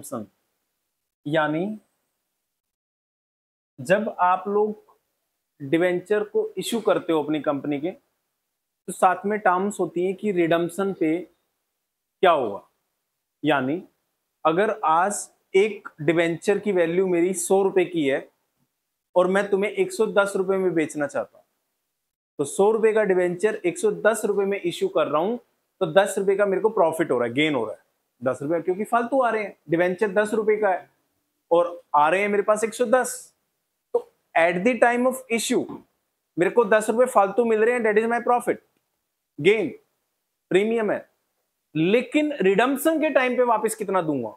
Redemption, यानी जब आप लोग डिवेंचर को इशू करते हो अपनी कंपनी के, तो साथ में टर्म्स होती है कि रिडम्पशन पे क्या होगा। यानी अगर आज एक डिवेंचर की वैल्यू मेरी 100 रुपए की है और मैं तुम्हें 110 रुपए में बेचना चाहता हूं, तो 100 रुपए का डिवेंचर 110 रुपए में इश्यू कर रहा हूं, तो 10 रुपए का मेरे को प्रॉफिट हो रहा है, गेन हो रहा है 10 रुपए, क्योंकि फालतू आ रहे हैं। डिवेंचर 10 रुपए का है और आ रहे हैं मेरे पास 110, तो at the time of issue मेरे को 10 रुपए फालतू मिल रहे हैं, that is my profit, gain, premium है। लेकिन रिडम्पशन के टाइम पे वापस कितना दूंगा?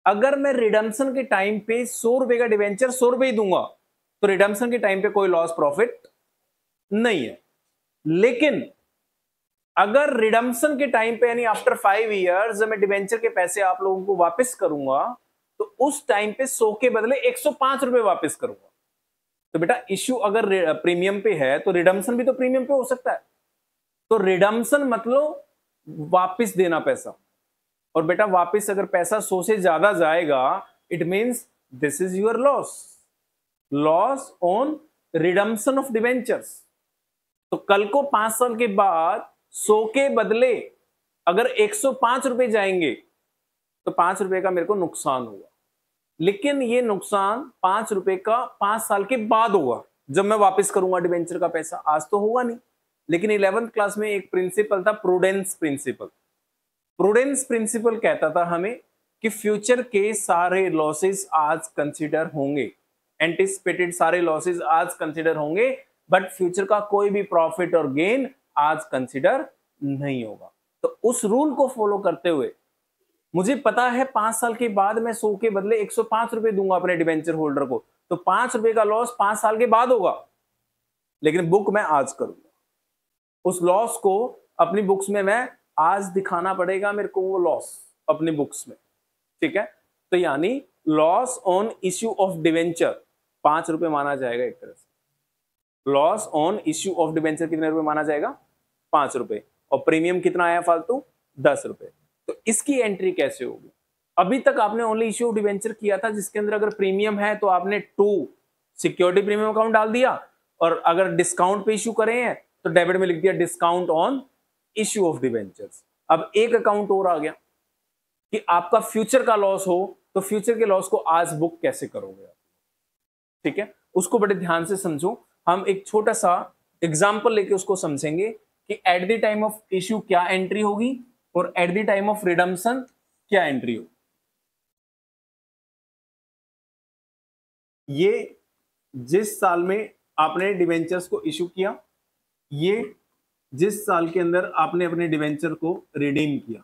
अगर मैं रिडम्पशन के टाइम पे 100 रुपए का डिवेंचर 100 रुपए ही दूंगा, तो रिडम्पशन के टाइम पे कोई लॉस प्रॉफिट नहीं है। लेकिन अगर रिडम्पशन के टाइम पे यानी आफ्टर 5 इयर्स जब मैं डिवेंचर के पैसे आप लोगों को वापस करूंगा, तो उस टाइम पे 100 के बदले 105 रुपए वापस करूंगा। तो बेटा इश्यू अगर प्रीमियम पे है तो रिडम्पशन भी तो प्रीमियम पे हो सकता है। तो रिडम्पशन मतलब वापस देना पैसा, और बेटा वापस अगर पैसा 100 से ज्यादा जाएगा, it means this is your loss, loss on redemption of debentures. तो कल को 5 साल के बाद 100 के बदले अगर 105 रुपए जाएंगे, तो 5 रुपए का मेरे को नुकसान होगा। लेकिन ये नुकसान 5 रुपए का 5 साल के बाद होगा, जब मैं वापस करूंगा डिवेंचर का पैसा, आज तो होगा नहीं। लेकिन 11th क्लास में एक प्रिंसिपल था, प्रूडेंस प्रिंसिपल। प्रूडेंस प्रिंसिपल कहता था हमें कि फ्यूचर के सारे लॉसेस आज कंसीडर होंगे, एंटिसिपेटेड सारे लॉसेस आज कंसीडर होंगे, बट फ्यूचर का कोई भी प्रॉफिट और गेन आज कंसीडर नहीं होगा। तो उस रूल को फॉलो करते हुए मुझे पता है 5 साल के बाद मैं 100 के बदले 105 रुपए दूंगा अपने डिवेंचर होल्डर को, तो 5 रुपए का लॉस 5 साल के बाद होगा, लेकिन बुक मैं आज करूंगा। उस लॉस को अपनी बुक्स में मैं आज दिखाना पड़ेगा मेरे को, वो लॉस अपनी बुक्स में, ठीक है। तो यानी loss on issue of debenture 5 रुपए माना जाएगा एक तरह से। Loss on issue of debenture कितने रुपए माना जाएगा? 5 रुपए। और प्रीमियम कितना आया फालतू? 10 रुपए। तो इसकी एंट्री कैसे होगी? अभी तक आपने ओनली इश्यू ऑफ डिवेंचर किया था, जिसके अंदर अगर प्रीमियम है तो आपने 2 सिक्योरिटी प्रीमियम अकाउंट डाल दिया, और अगर डिस्काउंट पे इश्यू करे हैं तो डेबिट में लिख दिया discount on issue of debentures. अब एक अकाउंट और आ गया कि आपका फ्यूचर का लॉस हो, तो फ्यूचर के लॉस को आज बुक कैसे करोगे आप, ठीक है। उसको बड़े ध्यान से समझो। हम एक छोटा सा एग्जांपल लेके उसको समझेंगे कि at the time of issue क्या एंट्री होगी और at the time of redemption क्या एंट्री होगी। ये जिस साल में आपने डिवेंचर्स को इश्यू किया, ये जिस साल के अंदर आपने अपने डिवेंचर को रिडीम किया,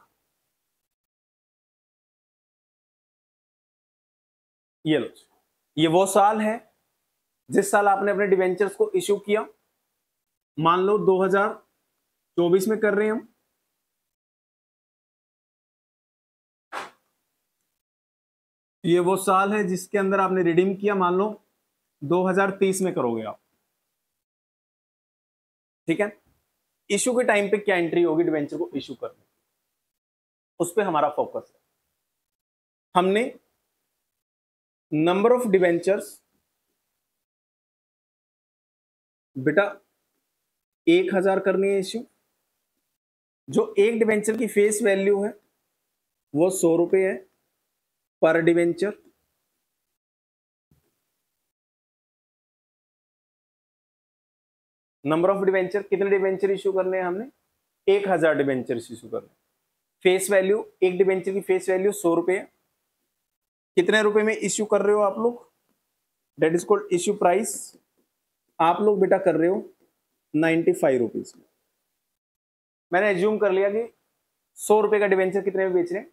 ये लो, ये वो साल है जिस साल आपने अपने डिवेंचर्स को इश्यू किया। मान लो 2024 में कर रहे हैं हम, ये वो साल है जिसके अंदर आपने रिडीम किया, मान लो 2030 में करोगे आप, ठीक है। इश्यू के टाइम पे क्या एंट्री होगी डिवेंचर को इश्यू करने, उस पे हमारा फोकस है। हमने नंबर ऑफ डिवेंचर्स बेटा 1000 करनी है इश्यू। जो एक डिवेंचर की फेस वैल्यू है वो 100 रुपए है पर डिवेंचर। नंबर ऑफ डिवेंचर, कितने डिवेंचर इश्यू करने हैं हमने? 1000 डिवेंचर इश्यू करने। फेस वैल्यू, एक डिवेंचर की फेस वैल्यू 100 रुपए। कितने रुपए में इश्यू कर रहे हो आप लोग? That is called issue price. आप लोग बेटा कर रहे हो 95 रुपीज में। मैंने एज्यूम कर लिया कि 100 रुपए का डिवेंचर कितने में बेच रहे हैं?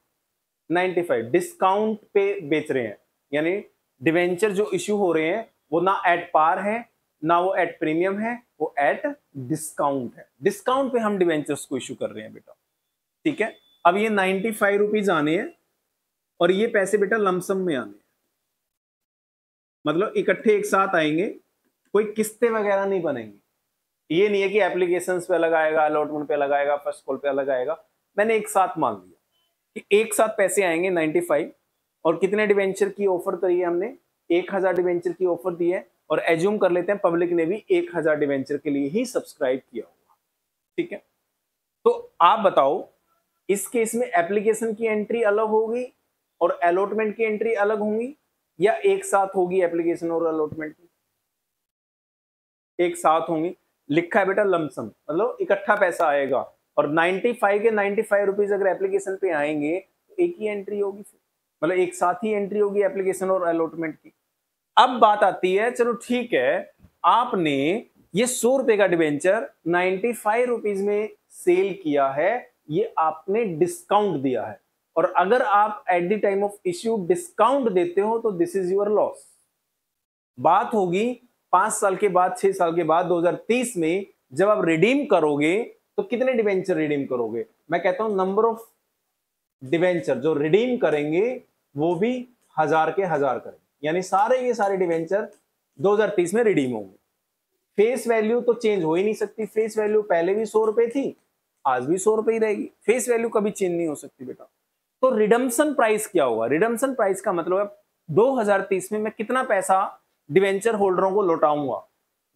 95। डिस्काउंट पे बेच रहे हैं, यानी डिवेंचर जो इश्यू हो रहे हैं वो ना एट पार है, ना वो एट प्रीमियम है, वो एट डिस्काउंट है। डिस्काउंट पे हम डिवेंचर्स को इश्यू कर रहे हैं बेटा, ठीक है। अब ये 95 रुपीज आने हैं और ये पैसे बेटा लमसम में आने हैं, मतलब इकट्ठे एक साथ आएंगे, कोई किस्तें वगैरह नहीं बनेंगी। ये नहीं है कि एप्लीकेशंस पे अलग आएगा, अलॉटमेंट पे अलग आएगा, फर्स्ट कॉल पे अलग आएगा। मैंने एक साथ मान लिया कि एक साथ पैसे आएंगे 95 और कितने डिवेंचर की ऑफर करी है हमने, 1000 डिवेंचर की ऑफर दी है और एज्यूम कर लेते हैं पब्लिक ने भी 1000 डिवेंचर के लिए ही सब्सक्राइब किया होगा। ठीक है, तो आप बताओ इस केस में एप्लीकेशन की एंट्री अलग होगी और अलॉटमेंट की एंट्री अलग होंगी या एक साथ होगी एप्लीकेशन और अलॉटमेंट की? एक साथ होंगी। लिखा है बेटा लमसम, मतलब इकट्ठा पैसा आएगा और 95 के 95 रुपीज अगर एप्लीकेशन पे आएंगे तो एक ही एंट्री होगी, मतलब एक साथ ही एंट्री होगी एप्लीकेशन और अलॉटमेंट की। अब बात आती है, चलो ठीक है, आपने ये 100 रुपए का डिवेंचर 95 रुपीज में सेल किया है, ये आपने डिस्काउंट दिया है और अगर आप at the time of issue discount देते हो तो दिस इज योर लॉस। बात होगी 5 साल के बाद, 6 साल के बाद 2030 में जब आप रिडीम करोगे तो कितने डिवेंचर रिडीम करोगे? मैं कहता हूं नंबर ऑफ डिवेंचर जो रिडीम करेंगे वो भी 1000 के 1000 करेंगे, यानी सारे के सारे डिवेंचर 2030 में रिडीम होंगे। फेस वैल्यू तो चेंज हो ही नहीं सकती, फेस वैल्यू पहले भी 100 रुपए थी, आज भी 100 रुपए ही रहेगी, फेस वैल्यू कभी चेंज नहीं हो सकती बेटा। तो रिडम्पशन प्राइस क्या होगा? रिडम्पशन प्राइस का मतलब है 2030 में मैं कितना पैसा डिवेंचर होल्डरों को लौटाऊंगा,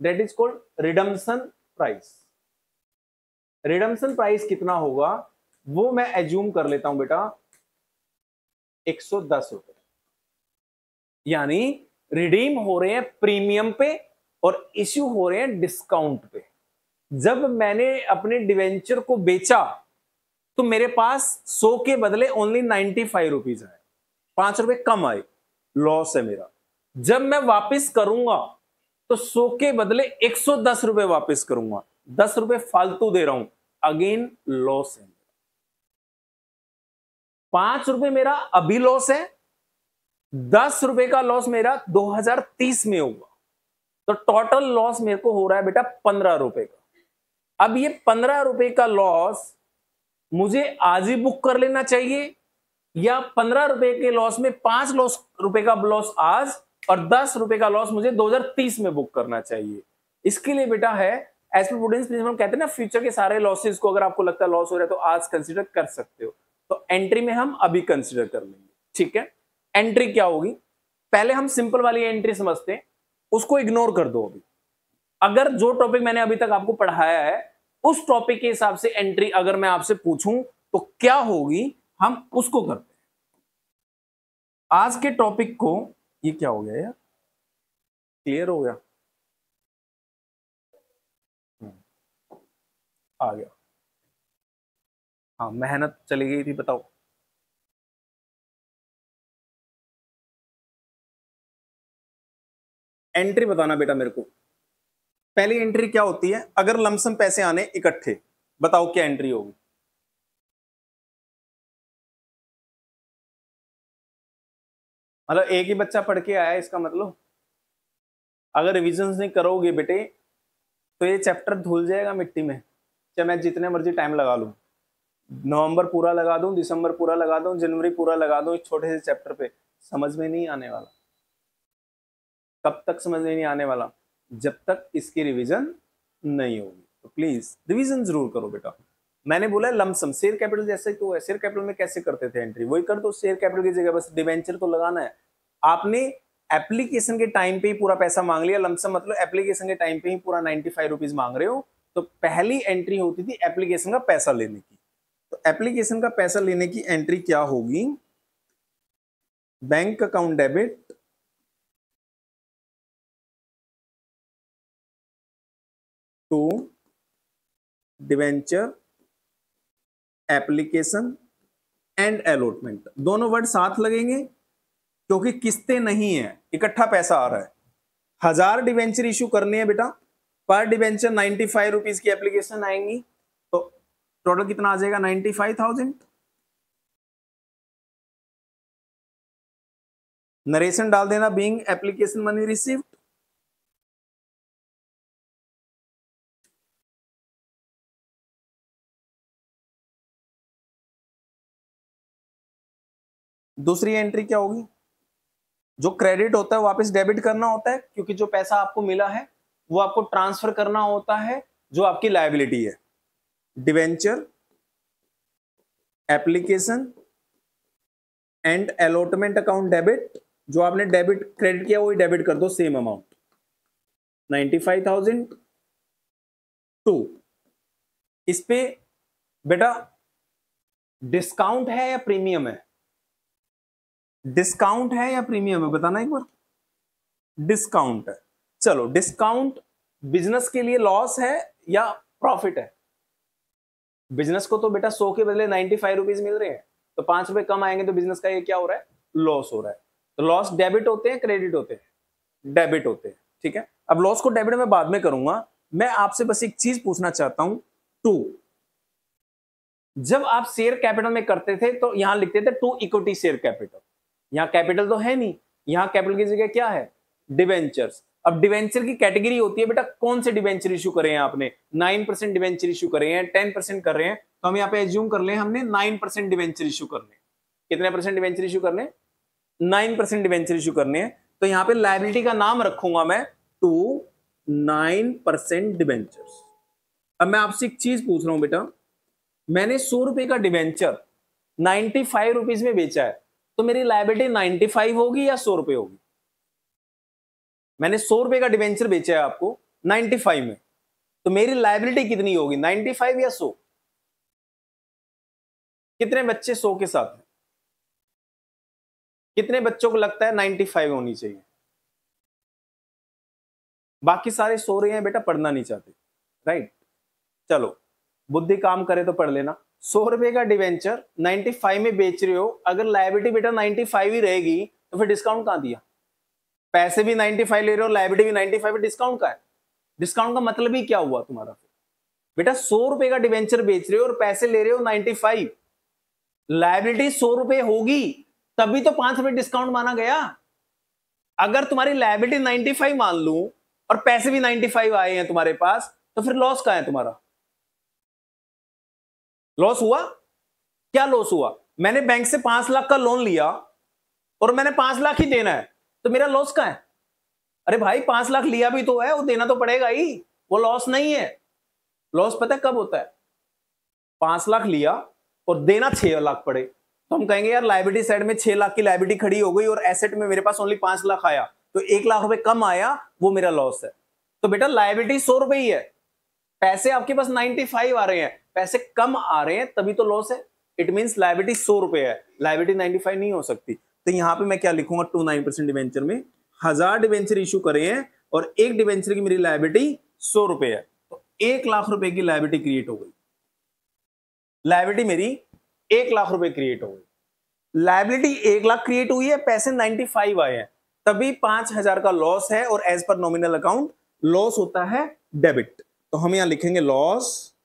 that is called redemption price. Redemption price कितना होगा वो मैं एज्यूम कर लेता हूं बेटा 110 रुपए, यानी रिडीम हो रहे हैं प्रीमियम पे और इश्यू हो रहे हैं डिस्काउंट पे। जब मैंने अपने डिवेंचर को बेचा तो मेरे पास 100 के बदले ओनली 95 रुपीज आए, 5 रुपए कम आए, लॉस है मेरा। जब मैं वापस करूंगा तो 100 के बदले 110 रुपए वापस करूंगा, 10 रुपए फालतू दे रहा हूं, अगेन लॉस है। 5 रुपए मेरा अभी लॉस है, 10 रुपए का लॉस मेरा 2030 में होगा, तो टोटल लॉस मेरे को हो रहा है बेटा 15 रुपए का। अब ये 15 रुपए का लॉस मुझे आज ही बुक कर लेना चाहिए या 15 रुपए के लॉस में 5 रुपए का लॉस आज और 10 रुपए का लॉस मुझे 2030 में बुक करना चाहिए? इसके लिए बेटा है एज पर प्रूडेंस प्रिंसिपल, कहते हैं ना फ्यूचर के सारे लॉसेस को अगर आपको लगता है लॉस हो रहा है तो आज कंसीडर कर सकते हो, तो एंट्री में हम अभी कंसीडर कर लेंगे। ठीक है, एंट्री क्या होगी? पहले हम सिंपल वाली एंट्री समझते हैं, उसको इग्नोर कर दो अभी। अगर जो टॉपिक मैंने अभी तक आपको पढ़ाया है उस टॉपिक के हिसाब से एंट्री अगर मैं आपसे पूछूं तो क्या होगी, हम उसको करते हैं। आज के टॉपिक को, ये क्या हो गया यार, क्लियर हो गया? आ गया, हाँ मेहनत चली गई थी, बताओ। एंट्री बताना बेटा मेरे को। पहली एंट्री क्या होती है? अगर लमसम पैसे आने इकट्ठे, बताओ क्या एंट्री होगी? मतलब एक ही बच्चा पढ़ के आया इसका मतलब? अगर रिविजन नहीं करोगे बेटे तो ये चैप्टर धुल जाएगा मिट्टी में, चाहे मैं जितने मर्जी टाइम लगा लूं, नवंबर पूरा लगा दूं, दिसंबर पूरा लगा दूं, जनवरी पूरा लगा दूं, इस छोटे से चैप्टर पे समझ में नहीं आने वाला। कब तक समझ में नहीं आने वाला? जब तक इसकी रिवीजन नहीं होगी। तो प्लीज रिवीजन जरूर करो बेटा। मैंने बोला लमसम शेयर कैपिटल जैसे तो है, शेयर कैपिटल में कैसे करते थे एंट्री, वही कर दो। शेयर कैपिटल की जगह बस डिवेंचर तो लगाना है। आपने एप्लीकेशन के टाइम पे ही पूरा पैसा मांग लिया, लमसम मतलब एप्लीकेशन के टाइम पे ही पूरा 95 रुपीज मांग रहे हो, तो पहली एंट्री होती थी एप्लीकेशन का पैसा लेने की। तो एप्लीकेशन का पैसा लेने की एंट्री क्या होगी? Bank account debit to debenture application and allotment, दोनों वर्ड साथ लगेंगे क्योंकि किस्तें नहीं है, इकट्ठा पैसा आ रहा है। 1000 डिवेंचर इशू करने हैं बेटा, पर डिवेंचर 95 रुपीज की एप्लीकेशन आएंगी, तो टोटल कितना आ जाएगा? 95,000। नरेशन डाल देना, बीइंग एप्लीकेशन मनी रिसीव्ड। दूसरी एंट्री क्या होगी? जो क्रेडिट होता है वापस डेबिट करना होता है, क्योंकि जो पैसा आपको मिला है वो आपको ट्रांसफर करना होता है जो आपकी लायबिलिटी है। Debenture application and allotment account debit, जो आपने डेबिट क्रेडिट किया वही डेबिट कर दो, सेम अमाउंट 95,000 टू। इस पे बेटा डिस्काउंट है या प्रीमियम है? डिस्काउंट है या प्रीमियम है, बताना एक बार। डिस्काउंट है। चलो, डिस्काउंट बिजनेस के लिए लॉस है या प्रॉफिट है? बिजनेस को तो बेटा 100 के बदले 95 रुपीज मिल रहे हैं, तो 5 रुपए कम आएंगे तो बिजनेस का ये क्या हो रहा है? लॉस हो रहा है। तो लॉस डेबिट होते हैं क्रेडिट होते हैं? डेबिट होते हैं। ठीक है, अब लॉस को डेबिट में बाद में करूंगा। मैं आपसे बस एक चीज पूछना चाहता हूं, टू, जब आप शेयर कैपिटल में करते थे तो यहां लिखते थे टू इक्विटी शेयर कैपिटल। यहां कैपिटल तो है नहीं, यहां कैपिटल की जगह क्या है? डिवेंचर्स। अब डिवेंचर की कैटेगरी होती है बेटा, कौन से डिवेंचर इशू करे हैं आपने? 9% डिवेंचर इशू करे हैं, 10% कर रहे हैं, तो हम यहाँ पे एज्यूम कर ले हमने 9% डिवेंचर इशू करने। कितने परसेंट डिवेंचर इशू करने? 9% डिवेंचर इशू करने हैं। तो यहाँ पे लायबिलिटी का नाम रखूंगा मैं टू 9% डिवेंचर्स। अब मैं आपसे एक चीज पूछ रहा हूं बेटा, मैंने 100 रुपए का डिवेंचर 95 रुपीज में बेचा है, तो मेरी लायबिलिटी 95 होगी या 100 रुपए होगी? मैंने 100 रुपए का डिवेंचर बेचा है आपको 95 में, तो मेरी लायबिलिटी कितनी होगी? 95 या 100? कितने बच्चे 100 के साथ हैं? कितने बच्चों को लगता है 95 होनी चाहिए? बाकी सारे सो रहे हैं बेटा, पढ़ना नहीं चाहते, राइट? चलो, बुद्धि काम करे तो पढ़ लेना। 100 रुपए का डिवेंचर 95 में बेच रहे हो, अगर लायबिलिटी बेटा 95 ही रहेगी तो फिर डिस्काउंट कहां दिया? पैसे भी 95 ले रहे हो, लायबिलिटी भी 95, डिस्काउंट का है? डिस्काउंट का मतलब ही क्या हुआ तुम्हारा? बेटा 100 रुपए का डिवेंचर बेच रहे हो और पैसे ले रहे हो 95, लायबिलिटी 100 रुपए होगी, तभी तो 5 रुपए डिस्काउंट माना गया। अगर तुम्हारी लायबिलिटी 95 मान लूं और पैसे भी 95 आए हैं तुम्हारे पास, तो फिर लॉस कहां है तुम्हारा? लॉस हुआ? क्या लॉस हुआ? मैंने बैंक से 5 लाख का लोन लिया और मैंने 5 लाख ही देना है, तो मेरा लॉस कहां है? अरे भाई 5 लाख लिया भी तो है, वो देना तो पड़ेगा ही, वो लॉस नहीं है। लॉस पता है कब होता है? 5 लाख लिया और देना 6 लाख पड़े, तो हम कहेंगे यार लायबिलिटी साइड में 6 लाख की लायबिलिटी खड़ी हो गई और एसेट में मेरे पास ओनली 5 लाख आया, तो 1 लाख रुपए कम आया, वो मेरा लॉस है। तो बेटा लायबिलिटी 100 रुपए ही है, पैसे आपके पास 95 आ रहे हैं, पैसे कम आ रहे हैं, तभी तो लॉस है। इट मींस लायबिलिटी 100 रुपए है, लायबिलिटी 95 नहीं हो सकती। तो यहां पे मैं क्या लिखूंगा? 29% डिवेंचर में 1000 डिवेंचर इशू करे हैं और एक डिवेंचर की मेरी लायबिलिटी 100 रुपए है, तो 1 लाख रुपए की लायबिलिटी क्रिएट हो गई। लायबिलिटी मेरी 1 लाख रुपए क्रिएट हो गई। लायबिलिटी 1 लाख क्रिएट हुई है, पैसे 95 आए हैं, तभी 5000 का लॉस है, और as per nominal account loss होता है डेबिट। तो हम यहां लिखेंगे loss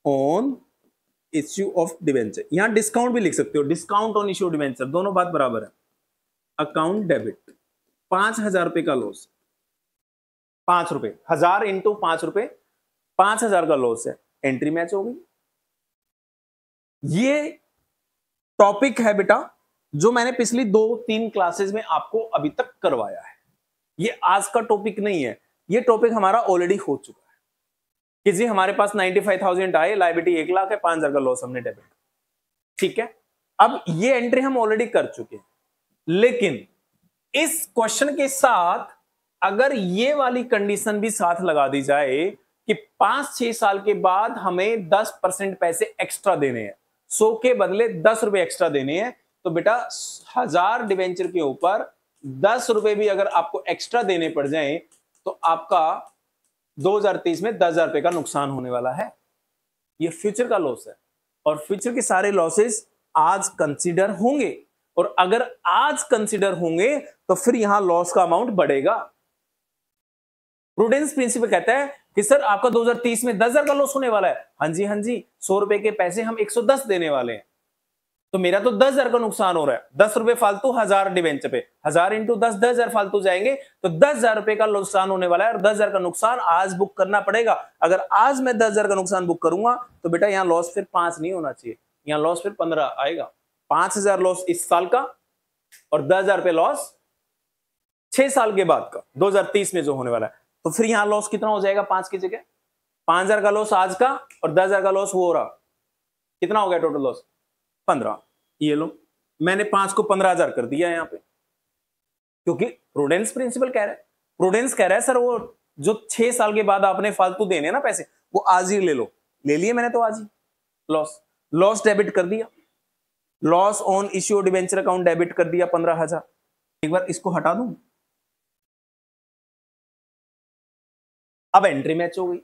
on issue of debenture. यहां डिस्काउंट भी लिख सकते हो, discount on issue of debenture, दोनों बात बराबर है। अकाउंट डेबिट 5000 रुपए का लॉस, 5 रुपए, 1000 इंटू 5 रुपए, 5000 का लॉस है, एंट्री मैच हो गई। ये टॉपिक है बेटा जो मैंने पिछली 2-3 क्लासेस में आपको अभी तक करवाया है। ये आज का टॉपिक नहीं है, ये टॉपिक हमारा ऑलरेडी हो चुका है कि जी हमारे पास 95,000 आए, लायबिलिटी 1 लाख है, 5000 का लॉस हमने डेबिट, ठीक है। अब ये एंट्री हम ऑलरेडी कर चुके हैं, लेकिन इस क्वेश्चन के साथ अगर ये वाली कंडीशन भी साथ लगा दी जाए कि 5-6 साल के बाद हमें 10% पैसे एक्स्ट्रा देने हैं, 100 के बदले 10 रुपए एक्स्ट्रा देने हैं, तो बेटा 1000 डिवेंचर के ऊपर 10 रुपए भी अगर आपको एक्स्ट्रा देने पड़ जाए तो आपका 2030 में 10,000 रुपए का नुकसान होने वाला है। ये फ्यूचर का लॉस है, और फ्यूचर के सारे लॉसेस आज कंसीडर होंगे, और अगर आज कंसीडर होंगे तो फिर यहां लॉस का अमाउंट बढ़ेगा। प्रूडेंस प्रिंसिपल कहता है कि सर आपका 2030 में 10,000 का लॉस होने वाला है। हाँ जी 100 रुपए के पैसे हम 110 देने वाले हैं, तो मेरा तो 10,000 का नुकसान हो रहा है। 10 रुपए फालतू 1000 डिवेंचर पे, 1000 इंटू 10, 10,000 फालतू जाएंगे, तो 10,000 रुपए का नुकसान होने वाला है, और 10,000 का नुकसान आज बुक करना पड़ेगा। अगर आज मैं 10,000 का नुकसान बुक करूंगा तो बेटा यहाँ लॉस फिर 5 नहीं होना चाहिए, यहाँ लॉस फिर 15 आएगा। 5,000 लॉस इस साल का और 10,000 रुपए लॉस 6 साल के बाद का, 2030 में जो होने वाला है। तो फिर यहां लॉस कितना हो जाएगा? 5 की जगह 5,000 का लॉस आज का और 10,000 का लॉस हो रहा, कितना हो गया टोटल लॉस? 15। ये लो, मैंने 5 को 15,000 कर दिया यहाँ पे, क्योंकि प्रूडेंस प्रिंसिपल कह रहा है, प्रूडेंस कह रहा है सर वो जो 6 साल के बाद आपने फालतू देने ना पैसे, वो आज ही ले लो। ले लिए मैंने तो आज ही, लॉस डेबिट कर दिया, loss on issue debenture account debit कर दिया 15,000। एक बार इसको हटा दूं, अब एंट्री मैच हो गई।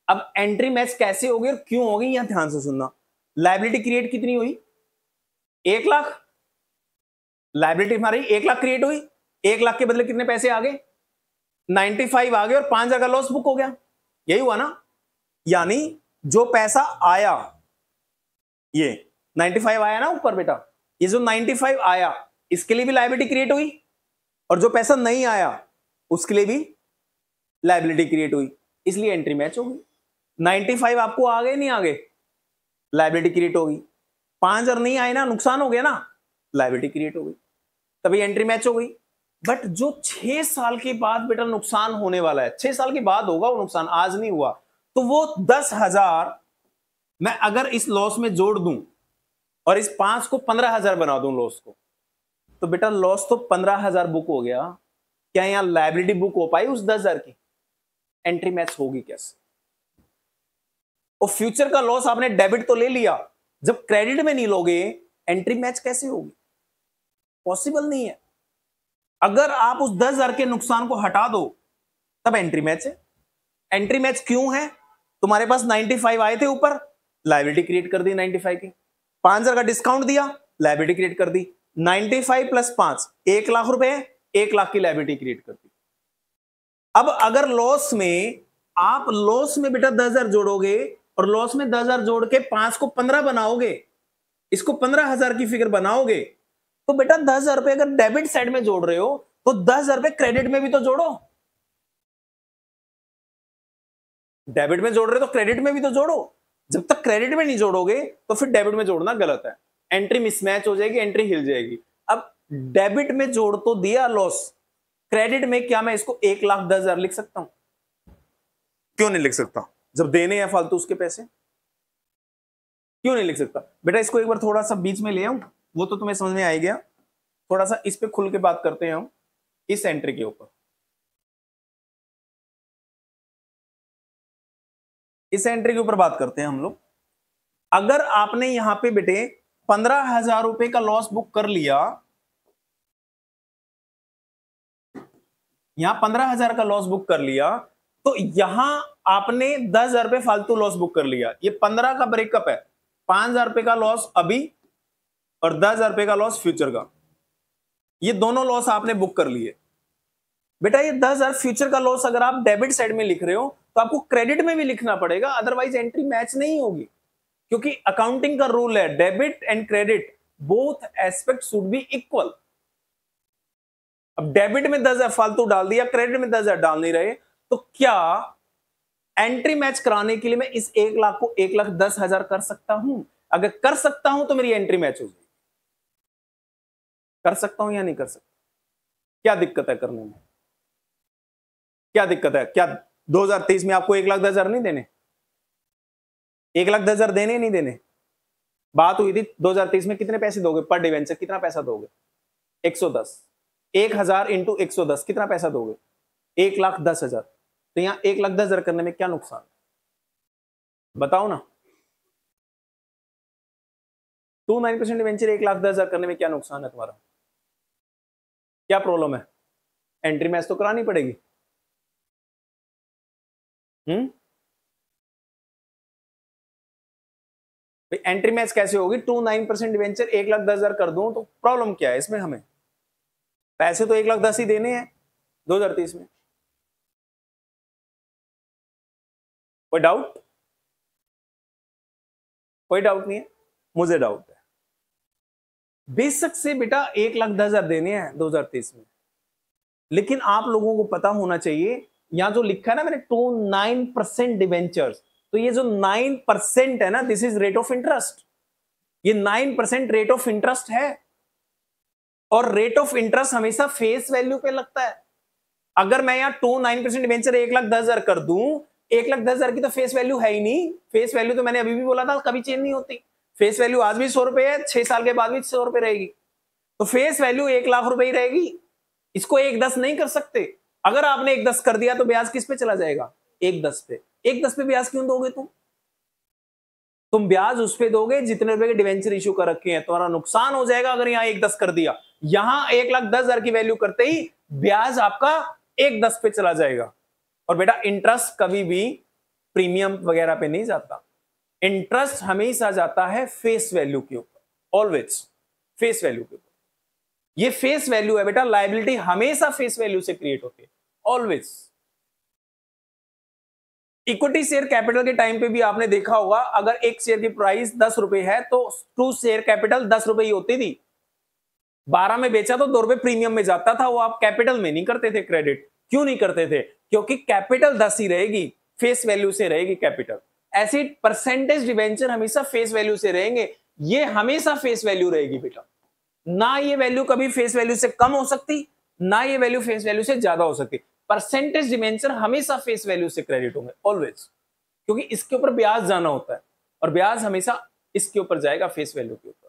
अब एंट्री मैच कैसे होगी और क्यों होगी, यहां ध्यान से सुनना। लायबिलिटी क्रिएट कितनी हुई, 1 लाख। लायबिलिटी हमारी 1 लाख क्रिएट हुई, 1 लाख के बदले कितने पैसे आ गए, 95 आ गए, और 5,000 का लॉस बुक हो गया। यही हुआ ना, यानी जो पैसा आया, ये 95 आया ना ऊपर बेटा, ये जो 95 आया इसके लिए भी लायबिलिटी क्रिएट हुई, और जो पैसा नहीं आया उसके लिए भी लायबिलिटी क्रिएट हुई, इसलिए एंट्री मैच होगी। 95 आपको आ गए, नहीं आ गए, लायबिलिटी क्रिएट होगी। 5,000 नहीं आए ना, नुकसान हो गया ना, लायबिलिटी क्रिएट हो गई, तभी एंट्री मैच हो गई। बट जो 6 साल के बाद बेटा नुकसान होने वाला है, 6 साल के बाद होगा वो नुकसान, आज नहीं हुआ, तो वो 10,000 मैं अगर इस लॉस में जोड़ दूं और इस 5 को 15,000 बना दूं लॉस को, तो बेटा लॉस तो 15,000 बुक हो गया। क्या यहां लायबिलिटी बुक हो पाई उस 10,000 की, एंट्री मैच होगी कैसे। और फ्यूचर का लॉस आपने डेबिट तो ले लिया, जब क्रेडिट में नहीं लोगे एंट्री मैच कैसे होगी, पॉसिबल नहीं है। अगर आप उस 10,000 के नुकसान को हटा दो तब एंट्री मैच है। एंट्री मैच क्यों है, तुम्हारे पास 95 आए थे ऊपर, लायबिलिटी क्रिएट कर दी 95 की, 5,000 का डिस्काउंट दिया, लायबिलिटी क्रिएट कर दी, 95 प्लस 5 1 लाख रुपए, 1 लाख की लायबिलिटी क्रिएट कर दी। अब अगर लॉस में, आप लॉस में बेटा 10,000 जोड़ोगे और लॉस में 10,000 जोड़ के 5 को 15 बनाओगे, इसको 15,000 की फिगर बनाओगे, तो बेटा 10,000 रुपए अगर डेबिट साइड में जोड़ रहे हो तो 10,000 रुपए क्रेडिट में भी तो जोड़ो। डेबिट में जोड़ रहे हो तो क्रेडिट में भी तो जोड़ो। जब तक क्रेडिट में नहीं जोड़ोगे तो फिर डेबिट में जोड़ना गलत है, एंट्री मिसमैच हो जाएगी, एंट्री हिल जाएगी। अब डेबिट में जोड़ तो दिया लॉस, क्रेडिट में क्या मैं इसको 1,10,000 लिख सकता हूं, क्यों नहीं लिख सकता, जब देने हैं फालतू उसके पैसे, क्यों नहीं लिख सकता। बेटा इसको एक बार थोड़ा सा बीच में ले आऊं, वो तो तुम्हें समझ में आ गया, थोड़ा सा इस पे खुल के बात करते हैं हम, इस एंट्री के ऊपर। इस एंट्री के ऊपर बात करते हैं हम लोग। अगर आपने यहां पे बेटे 15,000 रुपए का लॉस बुक कर लिया, यहां 15,000 का लॉस बुक कर लिया, तो यहां आपने 10,000 रुपए फालतू लॉस बुक कर लिया। ये 15 का ब्रेकअप है, 5,000 रुपए का लॉस अभी और 10,000 रुपए का लॉस फ्यूचर का, ये दोनों लॉस आपने बुक कर लिए। बेटा ये 10,000 फ्यूचर का लॉस अगर आप डेबिट साइड में लिख रहे हो तो आपको क्रेडिट में भी लिखना पड़ेगा, अदरवाइज एंट्री मैच नहीं होगी, क्योंकि अकाउंटिंग का रूल है debit and credit both aspect should be equal. अब डेबिट में 10,000 फालतू डाल दिया, क्रेडिट में 10,000 डाल नहीं रहे, तो क्या एंट्री मैच कराने के लिए मैं इस 1 लाख को 1,10,000 कर सकता हूं? अगर कर सकता हूं तो मेरी एंट्री मैच हो जाएगी। कर सकता हूं या नहीं कर सकता, क्या दिक्कत है करने में, क्या दिक्कत है? क्या 2023 में आपको 1,10,000 नहीं देने, 1,10,000 देने नहीं देने? बात हुई थी 2023 में कितने पैसे दोगे पर डिवेंचर, कितना पैसा दोगे? 110, 1,000 इंटू 110 कितना पैसा दोगे? 1,10,000। तो यहां 1,10,000 करने में क्या नुकसान, बताओ ना। 2.9% डिवेंचर 1,10,000 करने में क्या नुकसान है तुम्हारा, क्या प्रॉब्लम है? एंट्री मैच तो करानी पड़ेगी। एंट्री मैच कैसे होगी? 2.9% डिवेंचर 1,10,000 कर दूं तो प्रॉब्लम क्या है इसमें? हमें पैसे तो 1,10,000 ही देने हैं 2023 में। कोई डाउट? कोई डाउट नहीं है, मुझे डाउट है। बेशक से बेटा 1,10,000 देने हैं 2023 में, लेकिन आप लोगों को पता होना चाहिए, यहां जो लिखा है ना मैंने 2.9% डिवेंचर्स, तो ये जो 9% है ना, this is rate of interest. ये 9% रेट ऑफ इंटरेस्ट है, और रेट ऑफ इंटरेस्ट हमेशा फेस वैल्यू पे लगता है। अगर मैं यहां 2.9% डिवेंचर 1,10,000 कर दूं, 1,10,000 की तो फेस वैल्यू है ही नहीं। फेस वैल्यू तो मैंने अभी भी बोला था कभी चेंज नहीं होती, फेस वैल्यू आज भी 100 रुपए है, 6 साल के बाद भी 100 रुपए रहेगी। तो फेस वैल्यू 1,00,000 ही रहेगी, इसको 1,10 नहीं कर सकते। अगर आपने 1,10 कर दिया तो ब्याज किस पे चला जाएगा? 1,10 पे। 1,10 पे ब्याज क्यों दोगे तुम ब्याज उस पे दोगे जितने रुपए के डिवेंचर इशू कर रखे हैं। तुम्हारा नुकसान हो जाएगा अगर यहाँ 1,10 कर दिया। यहां 1,10,000 की वैल्यू करते ही ब्याज आपका 1,10 पे चला जाएगा। और बेटा इंटरेस्ट कभी भी प्रीमियम वगैरह पे नहीं जाता, इंटरेस्ट हमेशा जाता है फेस वैल्यू के ऊपर, ऑलवेज फेस वैल्यू के ऊपर। ये फेस वैल्यू है बेटा, लायबिलिटी हमेशा फेस वैल्यू से क्रिएट होती है, ऑलवेज। इक्विटी शेयर कैपिटल के टाइम पे भी आपने देखा होगा, अगर एक शेयर की प्राइस 10 रुपए है तो 2 शेयर कैपिटल 10 रुपए ही होती थी। 12 में बेचा तो 2 रुपए प्रीमियम में जाता था, वो आप कैपिटल में नहीं करते थे क्रेडिट। क्यों नहीं करते थे? क्योंकि कैपिटल 10 ही रहेगी, फेस वैल्यू से रहेगी कैपिटल। ऐसी परसेंटेज डिवेंचर हमेशा फेस वैल्यू से रहेंगे, ये हमेशा फेस वैल्यू रहेगी बेटा। ना ये वैल्यू कभी फेस वैल्यू से कम हो सकती, ना ये वैल्यू फेस वैल्यू से ज्यादा हो सकती। परसेंटेज डिवेंचर हमेशा फेस वैल्यू से क्रेडिट होंगे, ऑलवेज, क्योंकि इसके ऊपर ब्याज जाना होता है और ब्याज हमेशा इसके ऊपर जाएगा, फेस वैल्यू के ऊपर।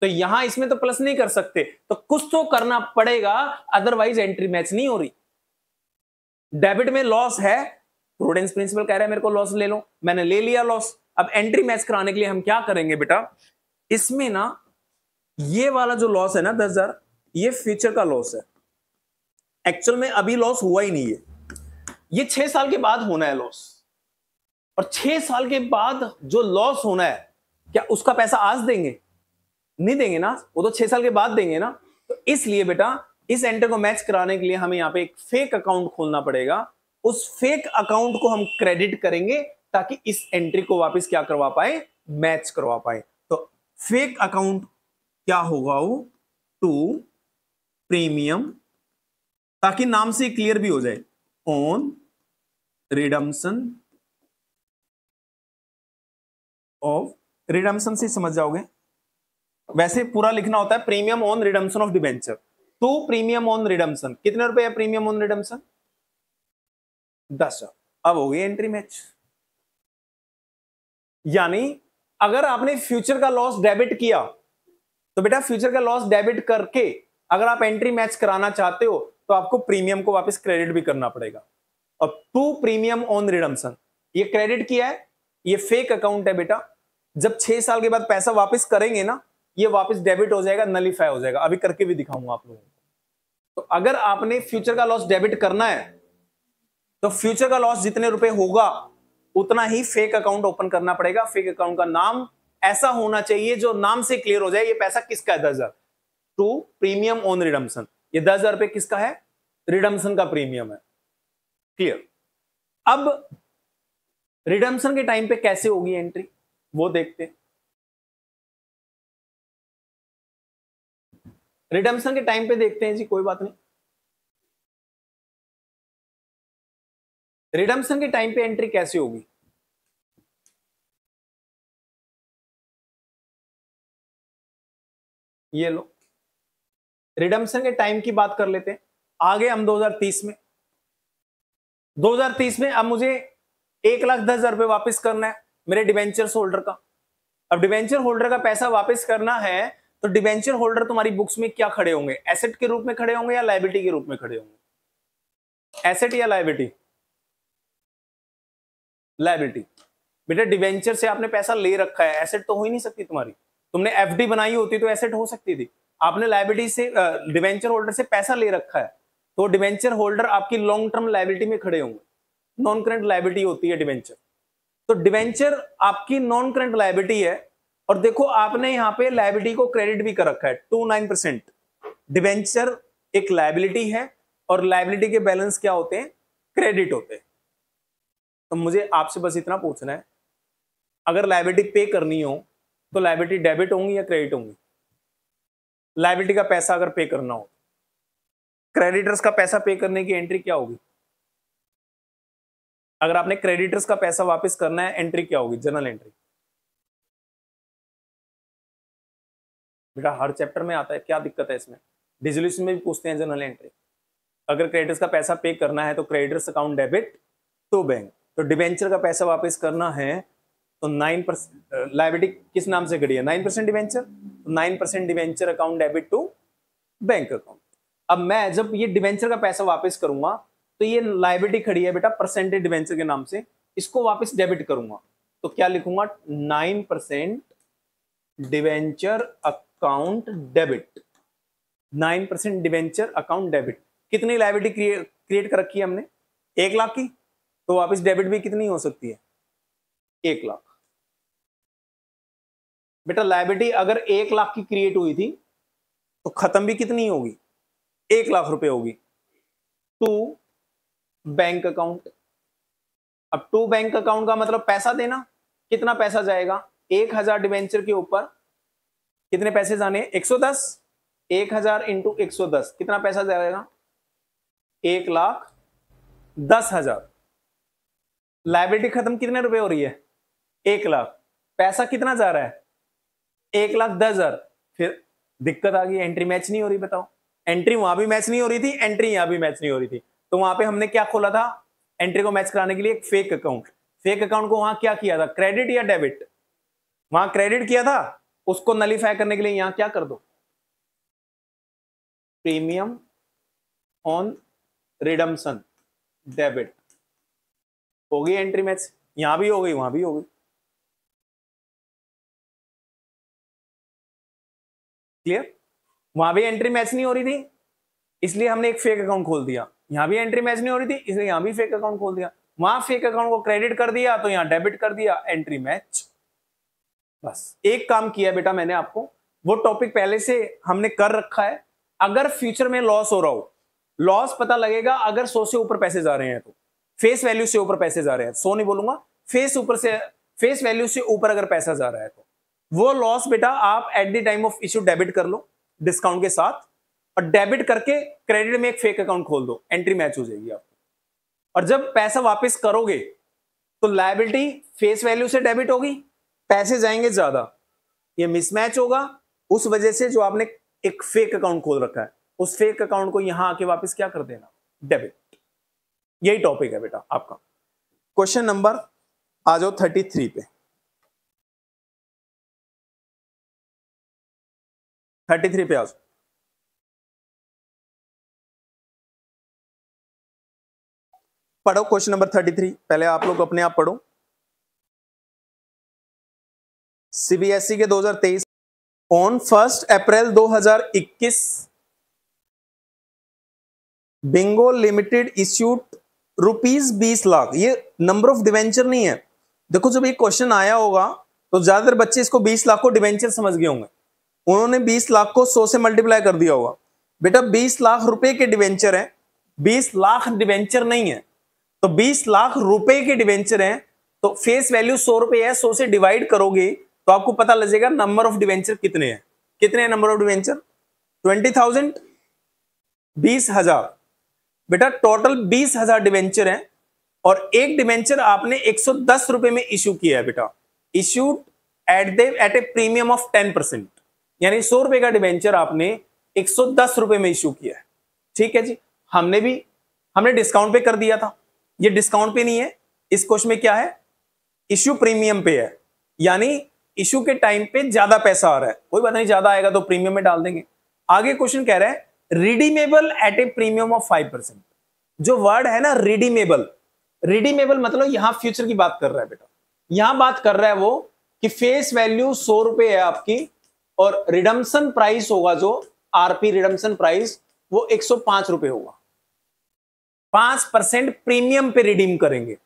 तो यहां इसमें तो प्लस नहीं कर सकते, तो कुछ तो करना पड़ेगा, अदरवाइज एंट्री मैच नहीं हो रही। डेबिट में लॉस है, प्रूडेंस प्रिंसिपल कह रहा है मेरे को लॉस ले लो, मैंने ले लिया लॉस। अब एंट्री मैच कराने के लिए हम क्या करेंगे बेटा, इसमें ना ये वाला जो लॉस है ना 10,000, ये फ्यूचर का लॉस है। एक्चुअल में अभी लॉस हुआ ही नहीं है, ये 6 साल के बाद होना है लॉस। और 6 साल के बाद जो लॉस होना है, क्या उसका पैसा आज देंगे? नहीं देंगे ना, वो तो 6 साल के बाद देंगे ना। तो इसलिए बेटा इस एंट्री को मैच कराने के लिए हमें यहां पे एक फेक अकाउंट खोलना पड़ेगा। उस फेक अकाउंट को हम क्रेडिट करेंगे ताकि इस एंट्री को वापस क्या करवा पाए, मैच करवा पाए। तो फेक अकाउंट क्या होगा, वो टू प्रीमियम, ताकि नाम से क्लियर भी हो जाए, ऑन रिडम्पशन ऑफ, रिडम्पशन से समझ जाओगे, वैसे पूरा लिखना होता है premium on redemption of debenture. To premium on redemption, कितने रुपए है प्रीमियम ऑन रिडम्पशन? 10। अब हो गई एंट्री मैच। यानी अगर आपने फ्यूचर का लॉस डेबिट किया तो बेटा फ्यूचर का लॉस डेबिट करके अगर आप एंट्री मैच कराना चाहते हो तो आपको प्रीमियम को वापस क्रेडिट भी करना पड़ेगा। और टू प्रीमियम ऑन रिडम्पशन, ये क्रेडिट किया है, ये फेक अकाउंट है बेटा। जब 6 साल के बाद पैसा वापस करेंगे ना, ये वापस डेबिट हो जाएगा, नलीफाई हो जाएगा। अभी करके भी दिखाऊंगा आप लोगों को। तो अगर आपने फ्यूचर का लॉस डेबिट करना है तो फ्यूचर का लॉस जितने रुपए होगा उतना ही फेक अकाउंट ओपन करना पड़ेगा। फेक अकाउंट का नाम ऐसा होना चाहिए जो नाम से क्लियर हो जाए, ये पैसा किसका है, 10,000। टू प्रीमियम ऑन रिडम्पशन, ये 10,000 रुपए किसका है, रिडम्पशन का प्रीमियम है। क्लियर। अब रिडम्पशन के टाइम पे कैसे होगी एंट्री, वो देखते हैं। रिडम्पशन के टाइम पे देखते हैं जी, कोई बात नहीं। रिडम्पशन के टाइम पे एंट्री कैसे होगी, ये लो, रिडम्पशन के टाइम की बात कर लेते हैं। आगे हम 2030 में, 2030 में अब मुझे 1,10,000 रुपए वापस करना है मेरे डिवेंचर होल्डर का। अब डिवेंचर होल्डर का पैसा वापस करना है तो डिवेंचर होल्डर तुम्हारी बुक्स में क्या खड़े होंगे, एसेट के रूप में खड़े होंगे या लायबिलिटी के रूप में खड़े होंगे? एसेट या लायबिलिटी? लायबिलिटी। बेटा डिवेंचर से आपने पैसा ले रखा है, एसेट तो हो ही नहीं सकती तुम्हारी। तुमने एफडी बनाई होती तो एसेट हो सकती थी। आपने लायबिलिटी से, डिवेंचर होल्डर से पैसा ले रखा है तो डिवेंचर होल्डर आपकी लॉन्ग टर्म लायबिलिटी में खड़े होंगे। नॉन करंट लायबिलिटी होती है डिवेंचर। तो डिवेंचर आपकी नॉन करंट लायबिलिटी है। और देखो आपने यहां पे लायबिलिटी को क्रेडिट भी कर रखा है 29%। डिवेंचर एक लायबिलिटी है और लायबिलिटी के बैलेंस क्या होते हैं, क्रेडिट होते हैं। तो मुझे आपसे बस इतना पूछना है, अगर लायबिलिटी पे करनी हो तो लायबिलिटी डेबिट होंगी या क्रेडिट होंगी? लायबिलिटी का पैसा अगर पे करना हो, क्रेडिटर्स का पैसा पे करने की एंट्री क्या होगी? अगर आपने क्रेडिटर्स का पैसा वापस करना है, एंट्री क्या होगी, जनरल एंट्री। बेटा हर चैप्टर में आता है, क्या दिक्कत है इसमें? डिसोल्यूशन में भी पूछते हैं जनरल एंट्री। अगर क्रेडिटर्स का पैसा पे करना है तो creditors account debit to bank. तो डिवेंचर का पैसा वापस करना है तो 9% लायबिलिटी किस नाम से खड़ी है, 9% debenture. 9% debenture account debit to bank account. अब मैं जब ये डिवेंचर का पैसा वापस करूंगा तो ये लायबिलिटी खड़ी है बेटा परसेंटेज डिवेंचर के नाम से, इसको वापस डेबिट करूंगा तो क्या लिखूंगा 9% debenture account debit. 9% debenture account debit. कितनी लायबिलिटी क्रिएट कर रखी है हमने 1 लाख की, तो वापस डेबिट भी कितनी हो सकती है 1 लाख। बेटा लायबिलिटी अगर 1 लाख की क्रिएट हुई थी तो खत्म भी कितनी होगी 1 लाख रुपए होगी। To bank account. अब टू बैंक अकाउंट का मतलब पैसा देना, कितना पैसा जाएगा 1000 डिवेंचर के ऊपर कितने पैसे जाने 110, 1000 इंटू 110 कितना पैसा जाएगा 1,10,000। लायबिलिटी खत्म कितने रुपए हो रही है 1 लाख, पैसा कितना जा रहा है 1,10,000। फिर दिक्कत आ गई, एंट्री मैच नहीं हो रही। बताओ एंट्री वहां भी मैच नहीं हो रही थी, एंट्री यहां भी मैच नहीं हो रही थी, तो वहां पे हमने क्या खोला था एंट्री को मैच कराने के लिए एक फेक अकाउंट। फेक अकाउंट को वहां क्या किया था क्रेडिट या डेबिट, वहां क्रेडिट किया था, उसको नलीफाई करने के लिए यहां क्या कर दो प्रीमियम ऑन रिडम्पशन डेबिट। हो गई एंट्री मैच, यहां भी हो गई वहां भी हो गई। क्लियर। वहां भी एंट्री मैच नहीं हो रही थी इसलिए हमने एक फेक अकाउंट खोल दिया, यहां भी एंट्री मैच नहीं हो रही थी इसलिए यहां भी फेक अकाउंट खोल दिया, वहां फेक अकाउंट को क्रेडिट कर दिया तो यहां डेबिट कर दिया, एंट्री मैच। बस एक काम किया बेटा मैंने आपको, वो टॉपिक पहले से हमने कर रखा है। अगर फ्यूचर में लॉस हो रहा हो, लॉस पता लगेगा अगर 100 से ऊपर पैसे जा रहे हैं तो, फेस वैल्यू से ऊपर पैसे जा रहे हैं, 100 नहीं बोलूंगा, फेस वैल्यू से ऊपर अगर पैसा जा रहा है तो वो लॉस बेटा आप at the time of issue debit कर लो डिस्काउंट के साथ, और डेबिट करके क्रेडिट में एक फेक अकाउंट खोल दो, एंट्री मैच हो जाएगी आपको। और जब पैसा वापस करोगे तो लायबिलिटी फेस वैल्यू से डेबिट होगी, पैसे जाएंगे ज्यादा, ये मिसमैच होगा, उस वजह से जो आपने एक फेक अकाउंट खोल रखा है उस फेक अकाउंट को यहां आके वापस क्या कर देना डेबिट। यही टॉपिक है बेटा आपका। क्वेश्चन नंबर आ जाओ 33 पे। 33 पे आ जाओ। पढ़ो क्वेश्चन नंबर 33, पहले आप लोग अपने आप पढ़ो। सीबीएसई के 2023 on 1 April 2021 Bingo limited issued ₹20 lakh. ये नंबर ऑफ डिवेंचर नहीं है। देखो जब ये क्वेश्चन आया होगा तो ज्यादातर बच्चे इसको 20 लाख को डिवेंचर समझ गए होंगे, उन्होंने 20 लाख को 100 से मल्टीप्लाई कर दिया होगा। बेटा 20 लाख रुपए के डिवेंचर है, 20 लाख डिवेंचर नहीं है, तो 20 लाख रुपए के डिवेंचर हैं, तो फेस वैल्यू 100 रुपए है, 100 से डिवाइड करोगे तो आपको पता लग जाएगा नंबर ऑफ डिवेंचर कितने हैं। कितने हैं नंबर ऑफ डिवेंचर 20,000, 20,000। बेटा टोटल 20,000 डिवेंचर हैं और एक डिवेंचर आपने 110 रुपए में इश्यू किया है बेटा, issued at A premium of 10%, यानी 100 रुपए का डिवेंचर आपने 110 रुपए में इश्यू किया है। ठीक है जी, हमने डिस्काउंट पे कर दिया था, ये डिस्काउंट पे नहीं है, इस क्वेश्चन में क्या है इश्यू प्रीमियम पे है, यानी इश्यू के टाइम पे ज्यादा पैसा आ रहा है, कोई बात नहीं ज्यादा आएगा तो प्रीमियम में डाल देंगे। आगे क्वेश्चन कह रहा है redeemable eight A premium of 5%। जो वर्ड है ना रिडीमेबल, रिडीमेबल मतलब यहां फ्यूचर की बात कर रहा है बेटा, यहां बात कर रहा है वो कि फेस वैल्यू 100 रुपए है आपकी और रिडम्पशन प्राइस होगा जो आरपी रिडम्पशन प्राइस वो 105 रुपए होगा, 5% प्रीमियम पे रिडीम करेंगे,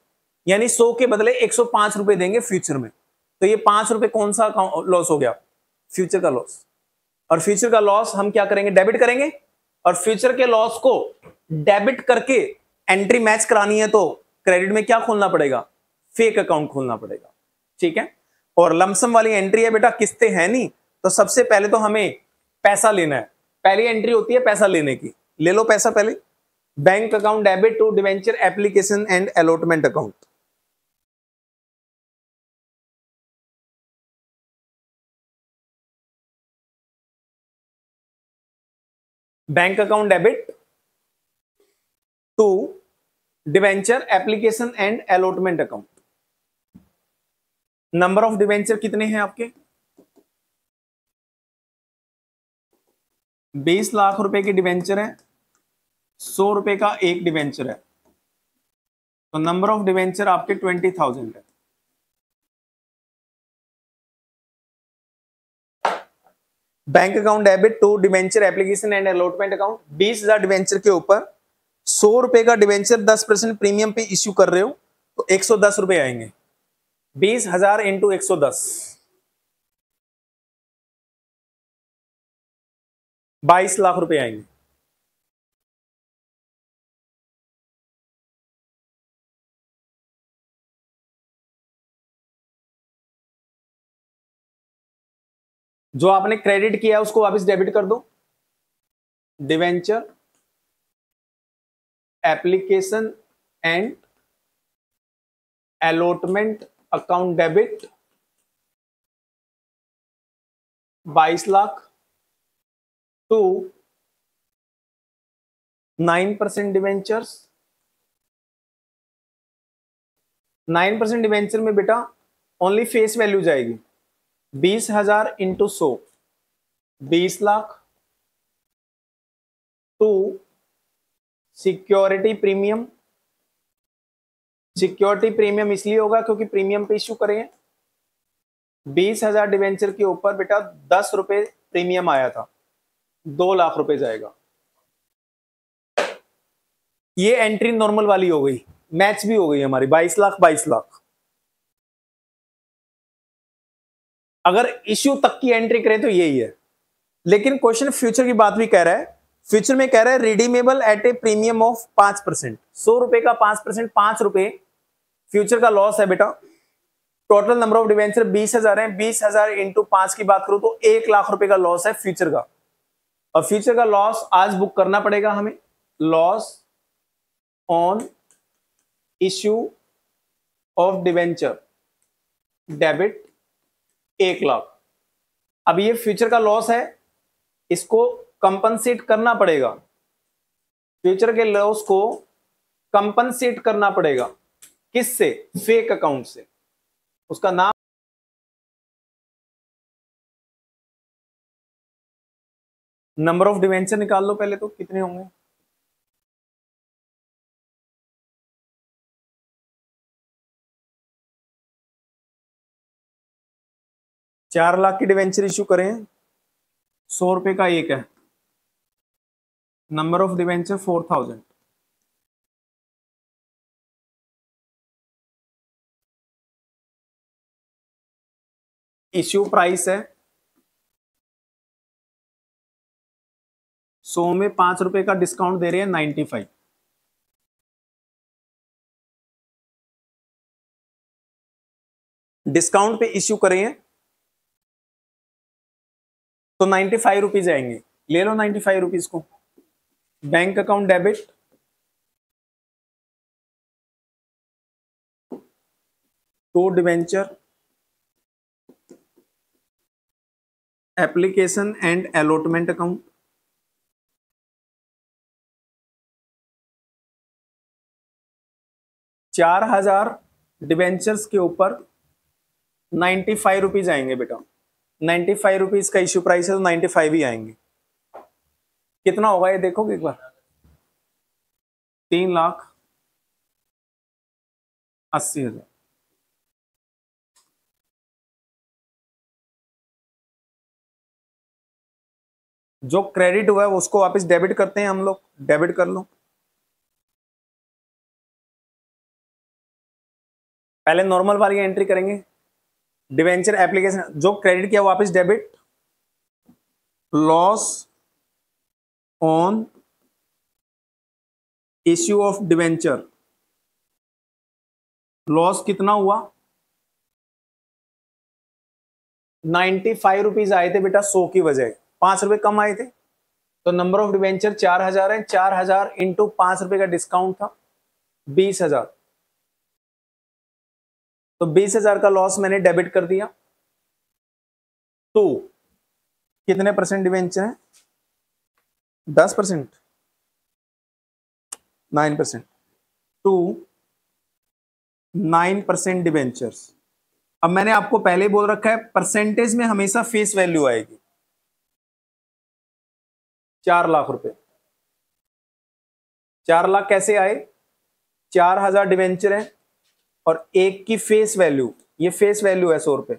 यानी 100 के बदले 105 रुपए देंगे फ्यूचर में। तो ये 5 रुपए कौन सा लॉस हो गया फ्यूचर का लॉस, और फ्यूचर का लॉस हम क्या करेंगे डेबिट करेंगे, और फ्यूचर के लॉस को डेबिट करके एंट्री मैच करानी है तो क्रेडिट में क्या खोलना पड़ेगा फेक अकाउंट खोलना पड़ेगा। ठीक है, और लमसम वाली एंट्री है बेटा, किस्तें हैं नहीं, तो सबसे पहले तो हमें पैसा लेना है, पहली एंट्री होती है पैसा लेने की, ले लो पैसा पहले, bank account debit to debenture application and allotment account. Bank account debit to debenture application and allotment account. Number of debenture कितने हैं आपके 20 लाख रुपए की डिवेंचर है, 100 रुपए का एक डिवेंचर है, तो नंबर ऑफ डिवेंचर आपके 20,000 है। Bank account debit to debenture application and allotment account. 20,000 debenture के ऊपर 100 रुपए का डिवेंचर 10% प्रीमियम पे इश्यू कर रहे हो तो 110 रुपए आएंगे। 20,000 इंटू 110, 22 लाख रुपए आएंगे। जो आपने क्रेडिट किया उसको वापस डेबिट कर दो। Debenture application and allotment account debit 22 lakh to 9% debentures. 9% debenture में बेटा ओनली फेस वैल्यू जाएगी। 20,000 into 100, 20 lakh to security premium. Security premium इसलिए होगा क्योंकि प्रीमियम पे इश्यू करेंगे। 20,000 डिवेंचर के ऊपर बेटा 10 रुपए प्रीमियम आया था, 2 लाख रुपए जाएगा। ये एंट्री नॉर्मल वाली हो गई, मैच भी हो गई हमारी। 22 लाख 22 लाख। अगर इश्यू तक की एंट्री करें तो यही है, लेकिन क्वेश्चन फ्यूचर की बात भी कह रहा है। फ्यूचर में कह रहा है redeemable eight A premium of 5%। 100 रुपए का 5%, 5 रुपए फ्यूचर का लॉस है बेटा। टोटल नंबर ऑफ डिवेंचर 20,000 है। 20,000 इंटू 5 की बात करूं तो 1 लाख रुपए का लॉस है फ्यूचर का। और फ्यूचर का लॉस आज बुक करना पड़ेगा हमें। Loss on issue of debenture debit 1 lakh. अब ये फ्यूचर का लॉस है, इसको कंपनसेट करना पड़ेगा। फ्यूचर के लॉस को कंपनसेट करना पड़ेगा। किससे? फेक अकाउंट से। उसका नाम नंबर ऑफ डिवेंचर निकाल लो पहले, तो कितने होंगे? चार लाख की डिवेंचर इश्यू करें, 100 रुपए का एक है, number of debenture 4,000। Issue price है 100 में 5 रुपए का डिस्काउंट दे रहे हैं 95। डिस्काउंट पे इश्यू करें तो 95 रुपीज आएंगे। ले लो 95 रुपीज को। Bank account debit to debenture application and allotment account. चार 4,000 डिवेंचर्स के ऊपर 95 रुपीज आएंगे बेटा। 95 रुपीज का इश्यू प्राइस है तो 95 ही आएंगे। कितना होगा ये देखोगे एक बार? 3,80,000। जो क्रेडिट हुआ है उसको वापस डेबिट करते हैं हम लोग। डेबिट कर लो। पहले नॉर्मल वाली एंट्री करेंगे। डिवेंचर एप्लीकेशन जो क्रेडिट किया वापस debit. Loss on issue of debenture. Loss कितना हुआ? 95 रुपीज आए थे बेटा 100 की वजह, 5 रुपए कम आए थे। तो नंबर ऑफ डिवेंचर 4,000 है। 4,000 इंटू 5 रुपए का डिस्काउंट था 20,000। तो 20,000 का लॉस मैंने डेबिट कर दिया। तो कितने परसेंट डिवेंचर है? 10%, 9%। To 9% debentures. अब मैंने आपको पहले ही बोल रखा है परसेंटेज में हमेशा फेस वैल्यू आएगी। 4 लाख रुपए। 4 लाख कैसे आए? 4000 डिवेंचर है और एक की फेस वैल्यू, ये फेस वैल्यू है 100 रुपए।